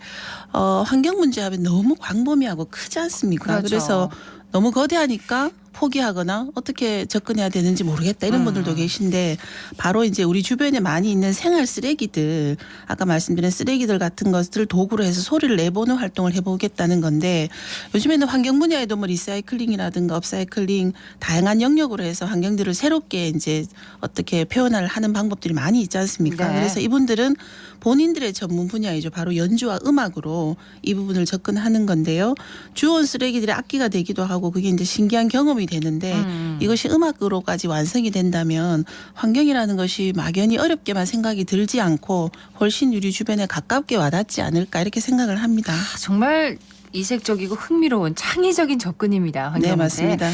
환경 문제 하면 너무 광범위하고 크지 않습니까? 그렇죠. 그래서 너무 거대하니까 포기하거나 어떻게 접근해야 되는지 모르겠다 이런 분들도 계신데 바로 이제 우리 주변에 많이 있는 생활 쓰레기들 아까 말씀드린 쓰레기들 같은 것들 도구로 해서 소리를 내보는 활동을 해보겠다는 건데 요즘에는 환경 분야에도 뭐 리사이클링이라든가 업사이클링 다양한 영역으로 해서 환경들을 새롭게 이제 어떻게 표현을 하는 방법들이 많이 있지 않습니까? 네. 그래서 이분들은 본인들의 전문 분야이죠. 바로 연주와 음악으로 이 부분을 접근하는 건데요. 주운 쓰레기들이 악기가 되기도 하고 그게 이제 신기한 경험이 되는데 이것이 음악으로까지 완성이 된다면 환경이라는 것이 막연히 어렵게만 생각이 들지 않고 훨씬 우리 주변에 가깝게 와닿지 않을까 이렇게 생각을 합니다. 정말 이색적이고 흥미로운 창의적인 접근입니다. 네, 환경에. 맞습니다.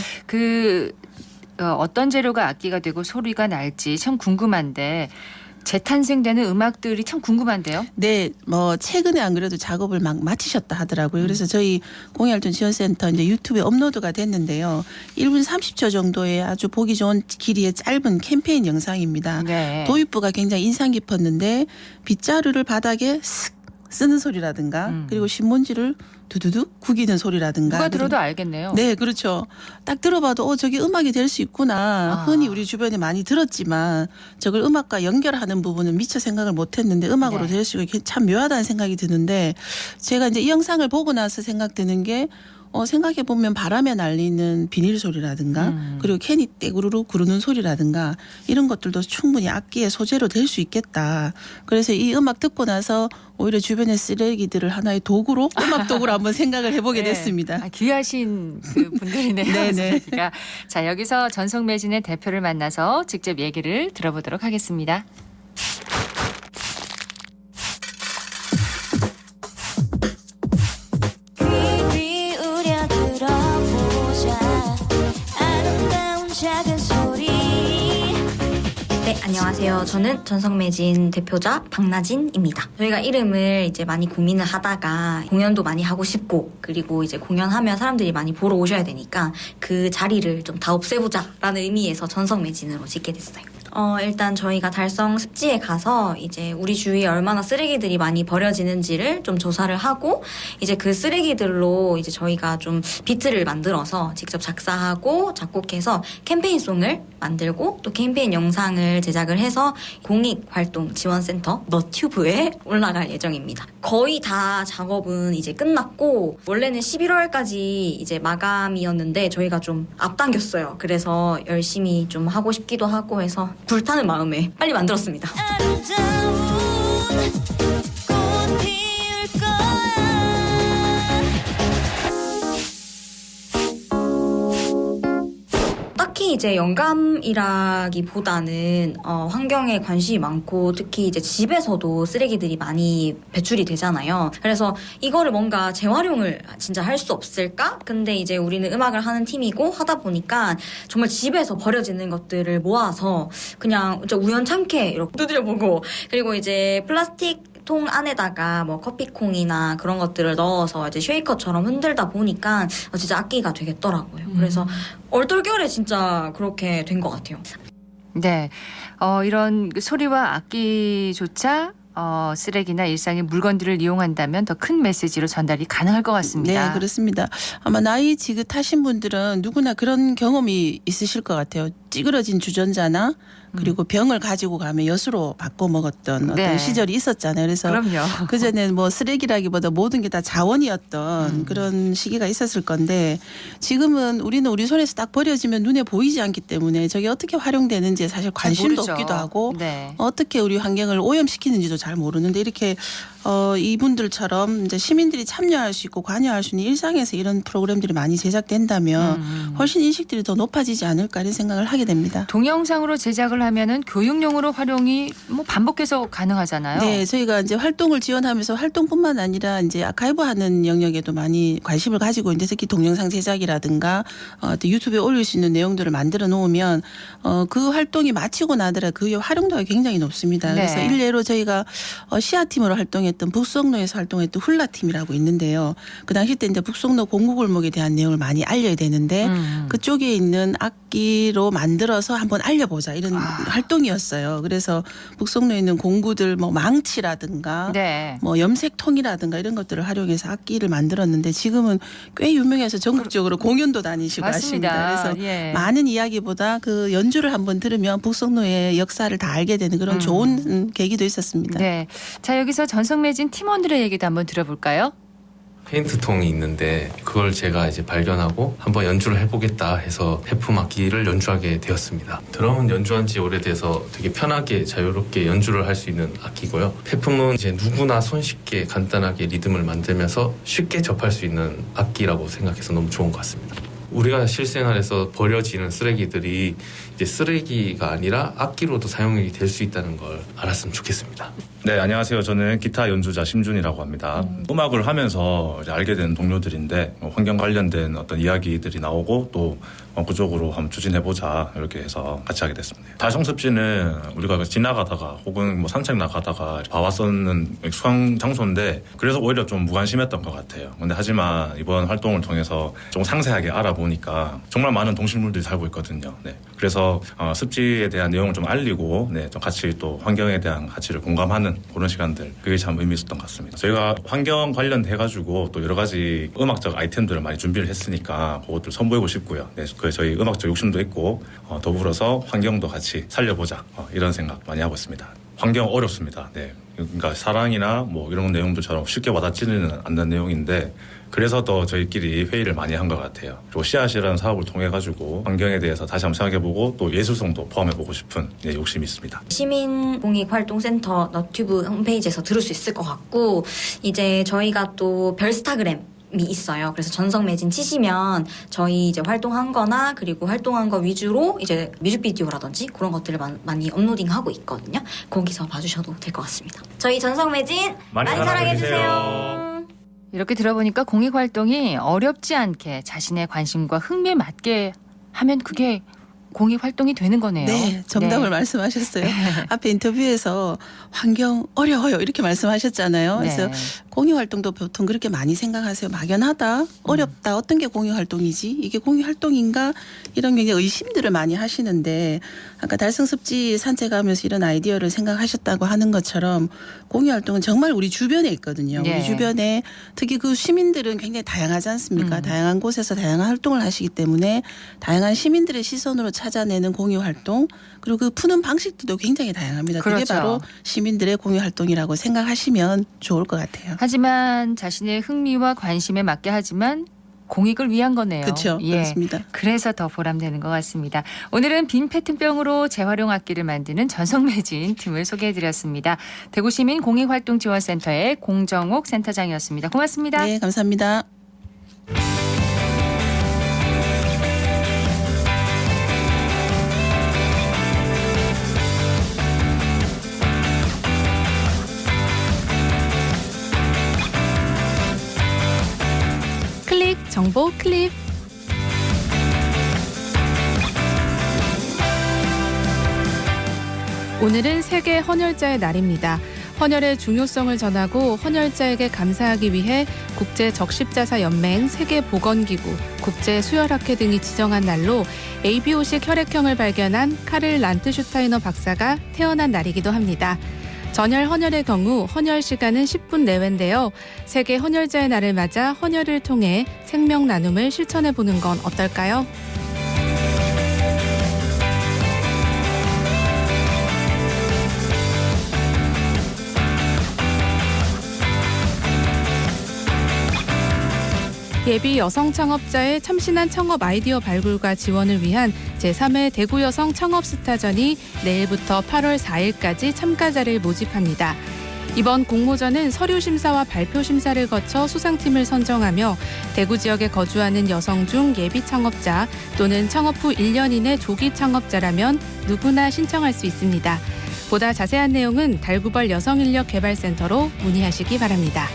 어떤 재료가 악기가 되고 소리가 날지 참 궁금한데 재탄생되는 음악들이 참 궁금한데요. 네, 뭐 최근에 안 그래도 작업을 막 마치셨다 하더라고요. 그래서 저희 공익활동 지원센터 이제 유튜브에 업로드가 됐는데요. 1분 30초 정도의 아주 보기 좋은 길이의 짧은 캠페인 영상입니다. 네. 도입부가 굉장히 인상 깊었는데 빗자루를 바닥에 쓱 쓰는 소리라든가 그리고 신문지를 두두두 구기는 소리라든가 누가 들어도 알겠네요. 네, 그렇죠. 딱 들어봐도 저게 음악이 될 수 있구나. 흔히 우리 주변에 많이 들었지만 저걸 음악과 연결하는 부분은 미처 생각을 못했는데 음악으로 될 수 있게 참 묘하다는 생각이 드는데 제가 이제 이 영상을 보고 나서 생각드는 게 생각해 보면 바람에 날리는 비닐 소리라든가 그리고 캔이 떼구르르 구르는 소리라든가 이런 것들도 충분히 악기의 소재로 될 수 있겠다. 그래서 이 음악 듣고 나서 오히려 주변의 쓰레기들을 하나의 도구로 음악 도구로 한번 생각을 해보게 됐습니다. 귀하신 그 분들이네요. 네네. 자, 여기서 전성매진의 대표를 만나서 직접 얘기를 들어보도록 하겠습니다. 네, 안녕하세요. 저는 전성매진 대표자 박나진입니다. 저희가 이름을 이제 많이 고민을 하다가 공연도 많이 하고 싶고 그리고 이제 공연하면 사람들이 많이 보러 오셔야 되니까 그 자리를 좀 다 없애보자라는 의미에서 전성매진으로 짓게 됐어요. 일단 저희가 달성 습지에 가서 이제 우리 주위에 얼마나 쓰레기들이 많이 버려지는지를 좀 조사를 하고 이제 그 쓰레기들로 이제 저희가 좀 비트를 만들어서 직접 작사하고 작곡해서 캠페인송을 만들고 또 캠페인 영상을 제작을 해서 공익활동지원센터 너튜브에 올라갈 예정입니다. 거의 다 작업은 이제 끝났고 원래는 11월까지 이제 마감이었는데 저희가 좀 앞당겼어요. 그래서 열심히 좀 하고 싶기도 하고 해서 불타는 마음에 빨리 만들었습니다. 딱히 이제 영감이라기보다는 환경에 관심이 많고 특히 이제 집에서도 쓰레기들이 많이 배출이 되잖아요. 그래서 이거를 뭔가 재활용을 진짜 할 수 없을까? 근데 이제 우리는 음악을 하는 팀이고 하다 보니까 정말 집에서 버려지는 것들을 모아서 그냥 우연찮게 이렇게 두드려보고 그리고 이제 플라스틱 통 안에다가 뭐 커피콩이나 그런 것들을 넣어서 이제 쉐이커처럼 흔들다 보니까 진짜 악기가 되겠더라고요. 그래서 얼떨결에 진짜 그렇게 된 것 같아요. 네, 이런 소리와 악기조차 쓰레기나 일상의 물건들을 이용한다면 더 큰 메시지로 전달이 가능할 것 같습니다. 네, 그렇습니다. 아마 나이 지긋하신 분들은 누구나 그런 경험이 있으실 것 같아요. 찌그러진 주전자나 그리고 병을 가지고 가면 엿으로 바꿔 먹었던 어떤 시절이 있었잖아요. 그래서 그전에는 뭐 쓰레기라기보다 모든 게 다 자원이었던 그런 시기가 있었을 건데 지금은 우리는 우리 손에서 딱 버려지면 눈에 보이지 않기 때문에 저게 어떻게 활용되는지에 사실 관심도 없기도 하고 어떻게 우리 환경을 오염시키는지도 잘 모르는데 이렇게 이분들처럼 이제 시민들이 참여할 수 있고 관여할 수 있는 일상에서 이런 프로그램들이 많이 제작된다면 훨씬 인식들이 더 높아지지 않을까 이런 생각을 하게 됩니다. 동영상으로 제작을 하면은 교육용으로 활용이 뭐 반복해서 가능하잖아요. 네, 저희가 이제 활동을 지원하면서 활동뿐만 아니라 이제 아카이브하는 영역에도 많이 관심을 가지고 이제 특히 동영상 제작이라든가 또 유튜브에 올릴 수 있는 내용들을 만들어 놓으면 그 활동이 마치고 나더라 그 활용도가 굉장히 높습니다. 그래서 일례로 저희가 시아팀으로 활동했던 활동했던 북송로에서 활동했던 훌라팀이라고 있는데요. 그 당시 때 이제 북송로 공구골목에 대한 내용을 많이 알려야 되는데 그쪽에 있는 악기로 만들어서 한번 알려보자 이런 활동이었어요. 그래서 북송로에 있는 공구들 뭐 망치라든가 네. 뭐 염색통이라든가 이런 것들을 활용해서 악기를 만들었는데 지금은 꽤 유명해서 전국적으로 공연도 다니시고 맞습니다. 하십니다. 그래서 예. 많은 이야기보다 그 연주를 한번 들으면 북송로의 역사를 다 알게 되는 그런 좋은 계기도 있었습니다. 네. 자, 여기서 전성매진 팀원들의 얘기도 한번 들어볼까요? 페인트통이 있는데 그걸 제가 이제 발견하고 한번 연주를 해보겠다 해서 페품 악기를 연주하게 되었습니다. 드럼은 연주한 지 오래돼서 되게 편하게 자유롭게 연주를 할 수 있는 악기고요. 페품은 이제 누구나 손쉽게 간단하게 리듬을 만들면서 쉽게 접할 수 있는 악기라고 생각해서 너무 좋은 것 같습니다. 우리가 실생활에서 버려지는 쓰레기들이 이제 쓰레기가 아니라 악기로도 사용이 될 수 있다는 걸 알았으면 좋겠습니다. 네, 안녕하세요. 저는 기타 연주자 심준이라고 합니다. 음악을 하면서 이제 알게 된 동료들인데 환경 관련된 어떤 이야기들이 나오고 또 그쪽으로 한번 추진해보자 이렇게 해서 같이 하게 됐습니다. 달성습지는 우리가 지나가다가 혹은 뭐 산책 나가다가 봐왔었는 수강 장소인데 그래서 오히려 좀 무관심했던 것 같아요. 근데 하지만 이번 활동을 통해서 좀 상세하게 알아보니까 정말 많은 동식물들이 살고 있거든요. 네. 그래서 습지에 대한 내용을 좀 알리고 네, 좀 같이 또 환경에 대한 가치를 공감하는 그런 시간들 그게 참 의미 있었던 것 같습니다. 저희가 환경 관련해가지고 또 여러 가지 음악적 아이템들을 많이 준비를 했으니까 그것들 선보이고 싶고요. 네, 저희 음악적 욕심도 있고 더불어서 환경도 같이 살려보자 이런 생각 많이 하고 있습니다. 환경 어렵습니다. 네, 그러니까 사랑이나 뭐 이런 내용들처럼 쉽게 와닿지는 않는 내용인데 그래서 더 저희끼리 회의를 많이 한 것 같아요. 그리고 씨앗이라는 사업을 통해 가지고 환경에 대해서 다시 한번 생각해보고 또 예술성도 포함해보고 싶은 욕심이 있습니다. 시민공익활동센터 너튜브 홈페이지에서 들을 수 있을 것 같고 이제 저희가 또 별스타그램 이 있어요. 그래서 전성매진 치시면 저희 이제 활동한 거나 그리고 활동한 거 위주로 이제 뮤직비디오라든지 그런 것들을 많이 업로딩하고 있거든요. 거기서 봐주셔도 될 것 같습니다. 저희 전성매진 많이 사랑해주세요. 이렇게 들어보니까 공익활동이 어렵지 않게 자신의 관심과 흥미에 맞게 하면 그게 공익활동이 되는 거네요. 네, 정답을 말씀하셨어요. 앞에 인터뷰에서 환경 어려워요 이렇게 말씀하셨잖아요. 그래서 공익활동도 보통 그렇게 많이 생각하세요. 막연하다, 어렵다, 어떤 게 공익활동이지? 이게 공익활동인가? 이런 굉장히 의심들을 많이 하시는데 아까 달성습지 산책하면서 이런 아이디어를 생각하셨다고 하는 것처럼 공익활동은 정말 우리 주변에 있거든요. 네. 우리 주변에 특히 그 시민들은 굉장히 다양하지 않습니까? 다양한 곳에서 다양한 활동을 하시기 때문에 다양한 시민들의 시선으로 찾아내는 공유활동 그리고 그 푸는 방식들도 굉장히 다양합니다. 그게 그렇죠. 바로 시민들의 공유활동이라고 생각하시면 좋을 것 같아요. 하지만 자신의 흥미와 관심에 맞게 하지만 공익을 위한 거네요. 그렇죠. 그렇습니다. 그래서 더 보람되는 것 같습니다. 오늘은 빈 페트병으로 재활용 악기를 만드는 전성매진 팀을 소개해드렸습니다. 대구시민 공익활동지원센터의 공정옥 센터장이었습니다. 고맙습니다. 네, 감사합니다. 클릭 정보 클립. 오늘은 세계 헌혈자의 날입니다. 헌혈의 중요성을 전하고 헌혈자에게 감사하기 위해 국제적십자사연맹, 세계보건기구, 국제수혈학회 등이 지정한 날로 ABO식 혈액형을 발견한 카를 란트슈타이너 박사가 태어난 날이기도 합니다. 전혈 헌혈의 경우 헌혈 시간은 10분 내외인데요. 세계 헌혈자의 날을 맞아 헌혈을 통해 생명 나눔을 실천해보는 건 어떨까요? 예비 여성 창업자의 참신한 창업 아이디어 발굴과 지원을 위한 제3회 대구 여성 창업 스타전이 내일부터 8월 4일까지 참가자를 모집합니다. 이번 공모전은 서류 심사와 발표 심사를 거쳐 수상팀을 선정하며 대구 지역에 거주하는 여성 중 예비 창업자 또는 창업 후 1년 이내 조기 창업자라면 누구나 신청할 수 있습니다. 보다 자세한 내용은 달구벌 여성인력개발센터로 문의하시기 바랍니다.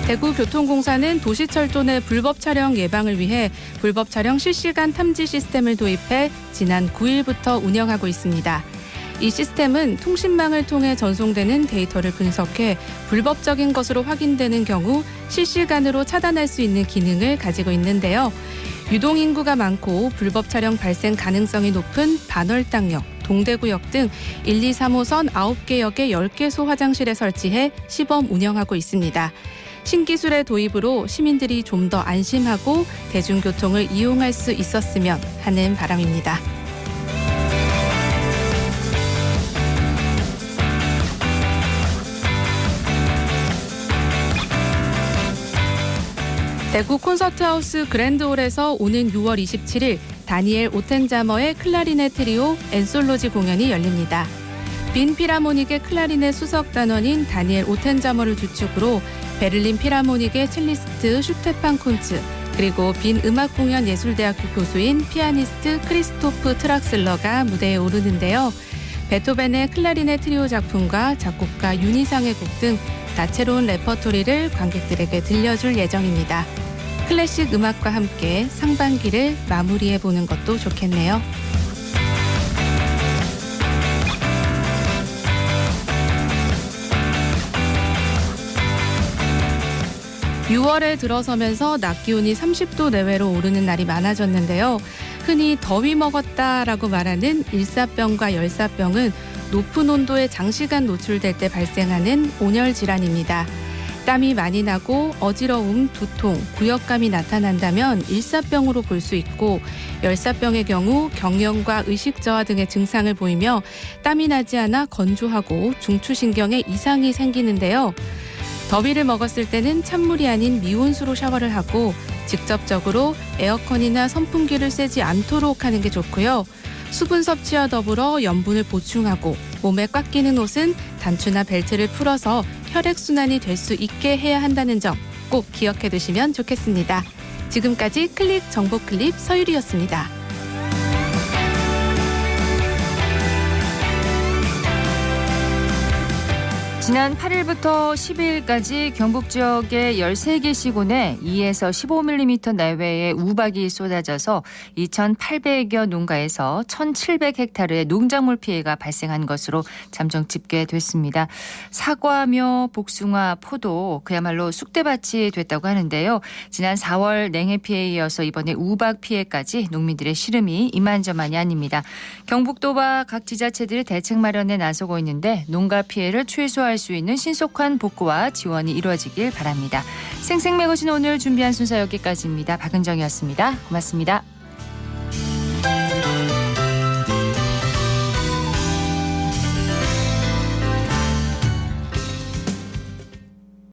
대구교통공사는 도시철도 내 불법 촬영 예방을 위해 불법 촬영 실시간 탐지 시스템을 도입해 지난 9일부터 운영하고 있습니다. 이 시스템은 통신망을 통해 전송되는 데이터를 분석해 불법적인 것으로 확인되는 경우 실시간으로 차단할 수 있는 기능을 가지고 있는데요. 유동인구가 많고 불법 촬영 발생 가능성이 높은 반월당역, 동대구역 등 1, 2, 3호선 9개 역의 10개소 화장실에 설치해 시범 운영하고 있습니다. 신기술의 도입으로 시민들이 좀 더 안심하고 대중교통을 이용할 수 있었으면 하는 바람입니다. 대구 콘서트하우스 그랜드홀에서 오는 6월 27일 다니엘 오텐자머의 클라리넷 트리오 엔솔로지 공연이 열립니다. 빈 필하모닉의 클라리넷 수석 단원인 다니엘 오텐자머를 주축으로 베를린 필하모닉의 첼리스트 슈테판 콘츠, 그리고 빈 음악공연예술대학교 교수인 피아니스트 크리스토프 트락슬러가 무대에 오르는데요. 베토벤의 클라리넷 트리오 작품과 작곡가 윤희상의 곡 등 다채로운 레퍼토리를 관객들에게 들려줄 예정입니다. 클래식 음악과 함께 상반기를 마무리해보는 것도 좋겠네요. (6월에) 들어서면서 낮 기온이 30도 내외로 오르는 날이 많아졌는데요. 흔히 더위 먹었다라고 말하는 일사병과 열사병은 높은 온도에 장시간 노출될 때 발생하는 온열 질환입니다. 땀이 많이 나고 어지러움, 두통, 구역감이 나타난다면 일사병으로 볼 수 있고, 열사병의 경우 경련과 의식 저하 등의 증상을 보이며 땀이 나지 않아 건조하고 중추신경에 이상이 생기는데요. 더위를 먹었을 때는 찬물이 아닌 미온수로 샤워를 하고 직접적으로 에어컨이나 선풍기를 쐬지 않도록 하는 게 좋고요. 수분 섭취와 더불어 염분을 보충하고 몸에 꽉 끼는 옷은 단추나 벨트를 풀어서 혈액순환이 될 수 있게 해야 한다는 점 꼭 기억해 두시면 좋겠습니다. 지금까지 클릭 정보 클립 서유리였습니다. 지난 8일부터 12일까지 경북 지역의 13개 시군에 2에서 15mm 내외의 우박이 쏟아져서 2,800여 농가에서 1,700헥타르의 농작물 피해가 발생한 것으로 잠정 집계됐습니다. 사과며 복숭아, 포도 그야말로 쑥대밭이 됐다고 하는데요. 지난 4월 냉해 피해에 이어서 이번에 우박 피해까지 농민들의 시름이 이만저만이 아닙니다. 경북도와 각 지자체들이 대책 마련에 나서고 있는데 농가 피해를 최소화할 수 있는 신속한 복구와 지원이 이루어지길 바랍니다. 생생매거진 오늘 준비한 순서 여기까지입니다. 박은정이었습니다. 고맙습니다.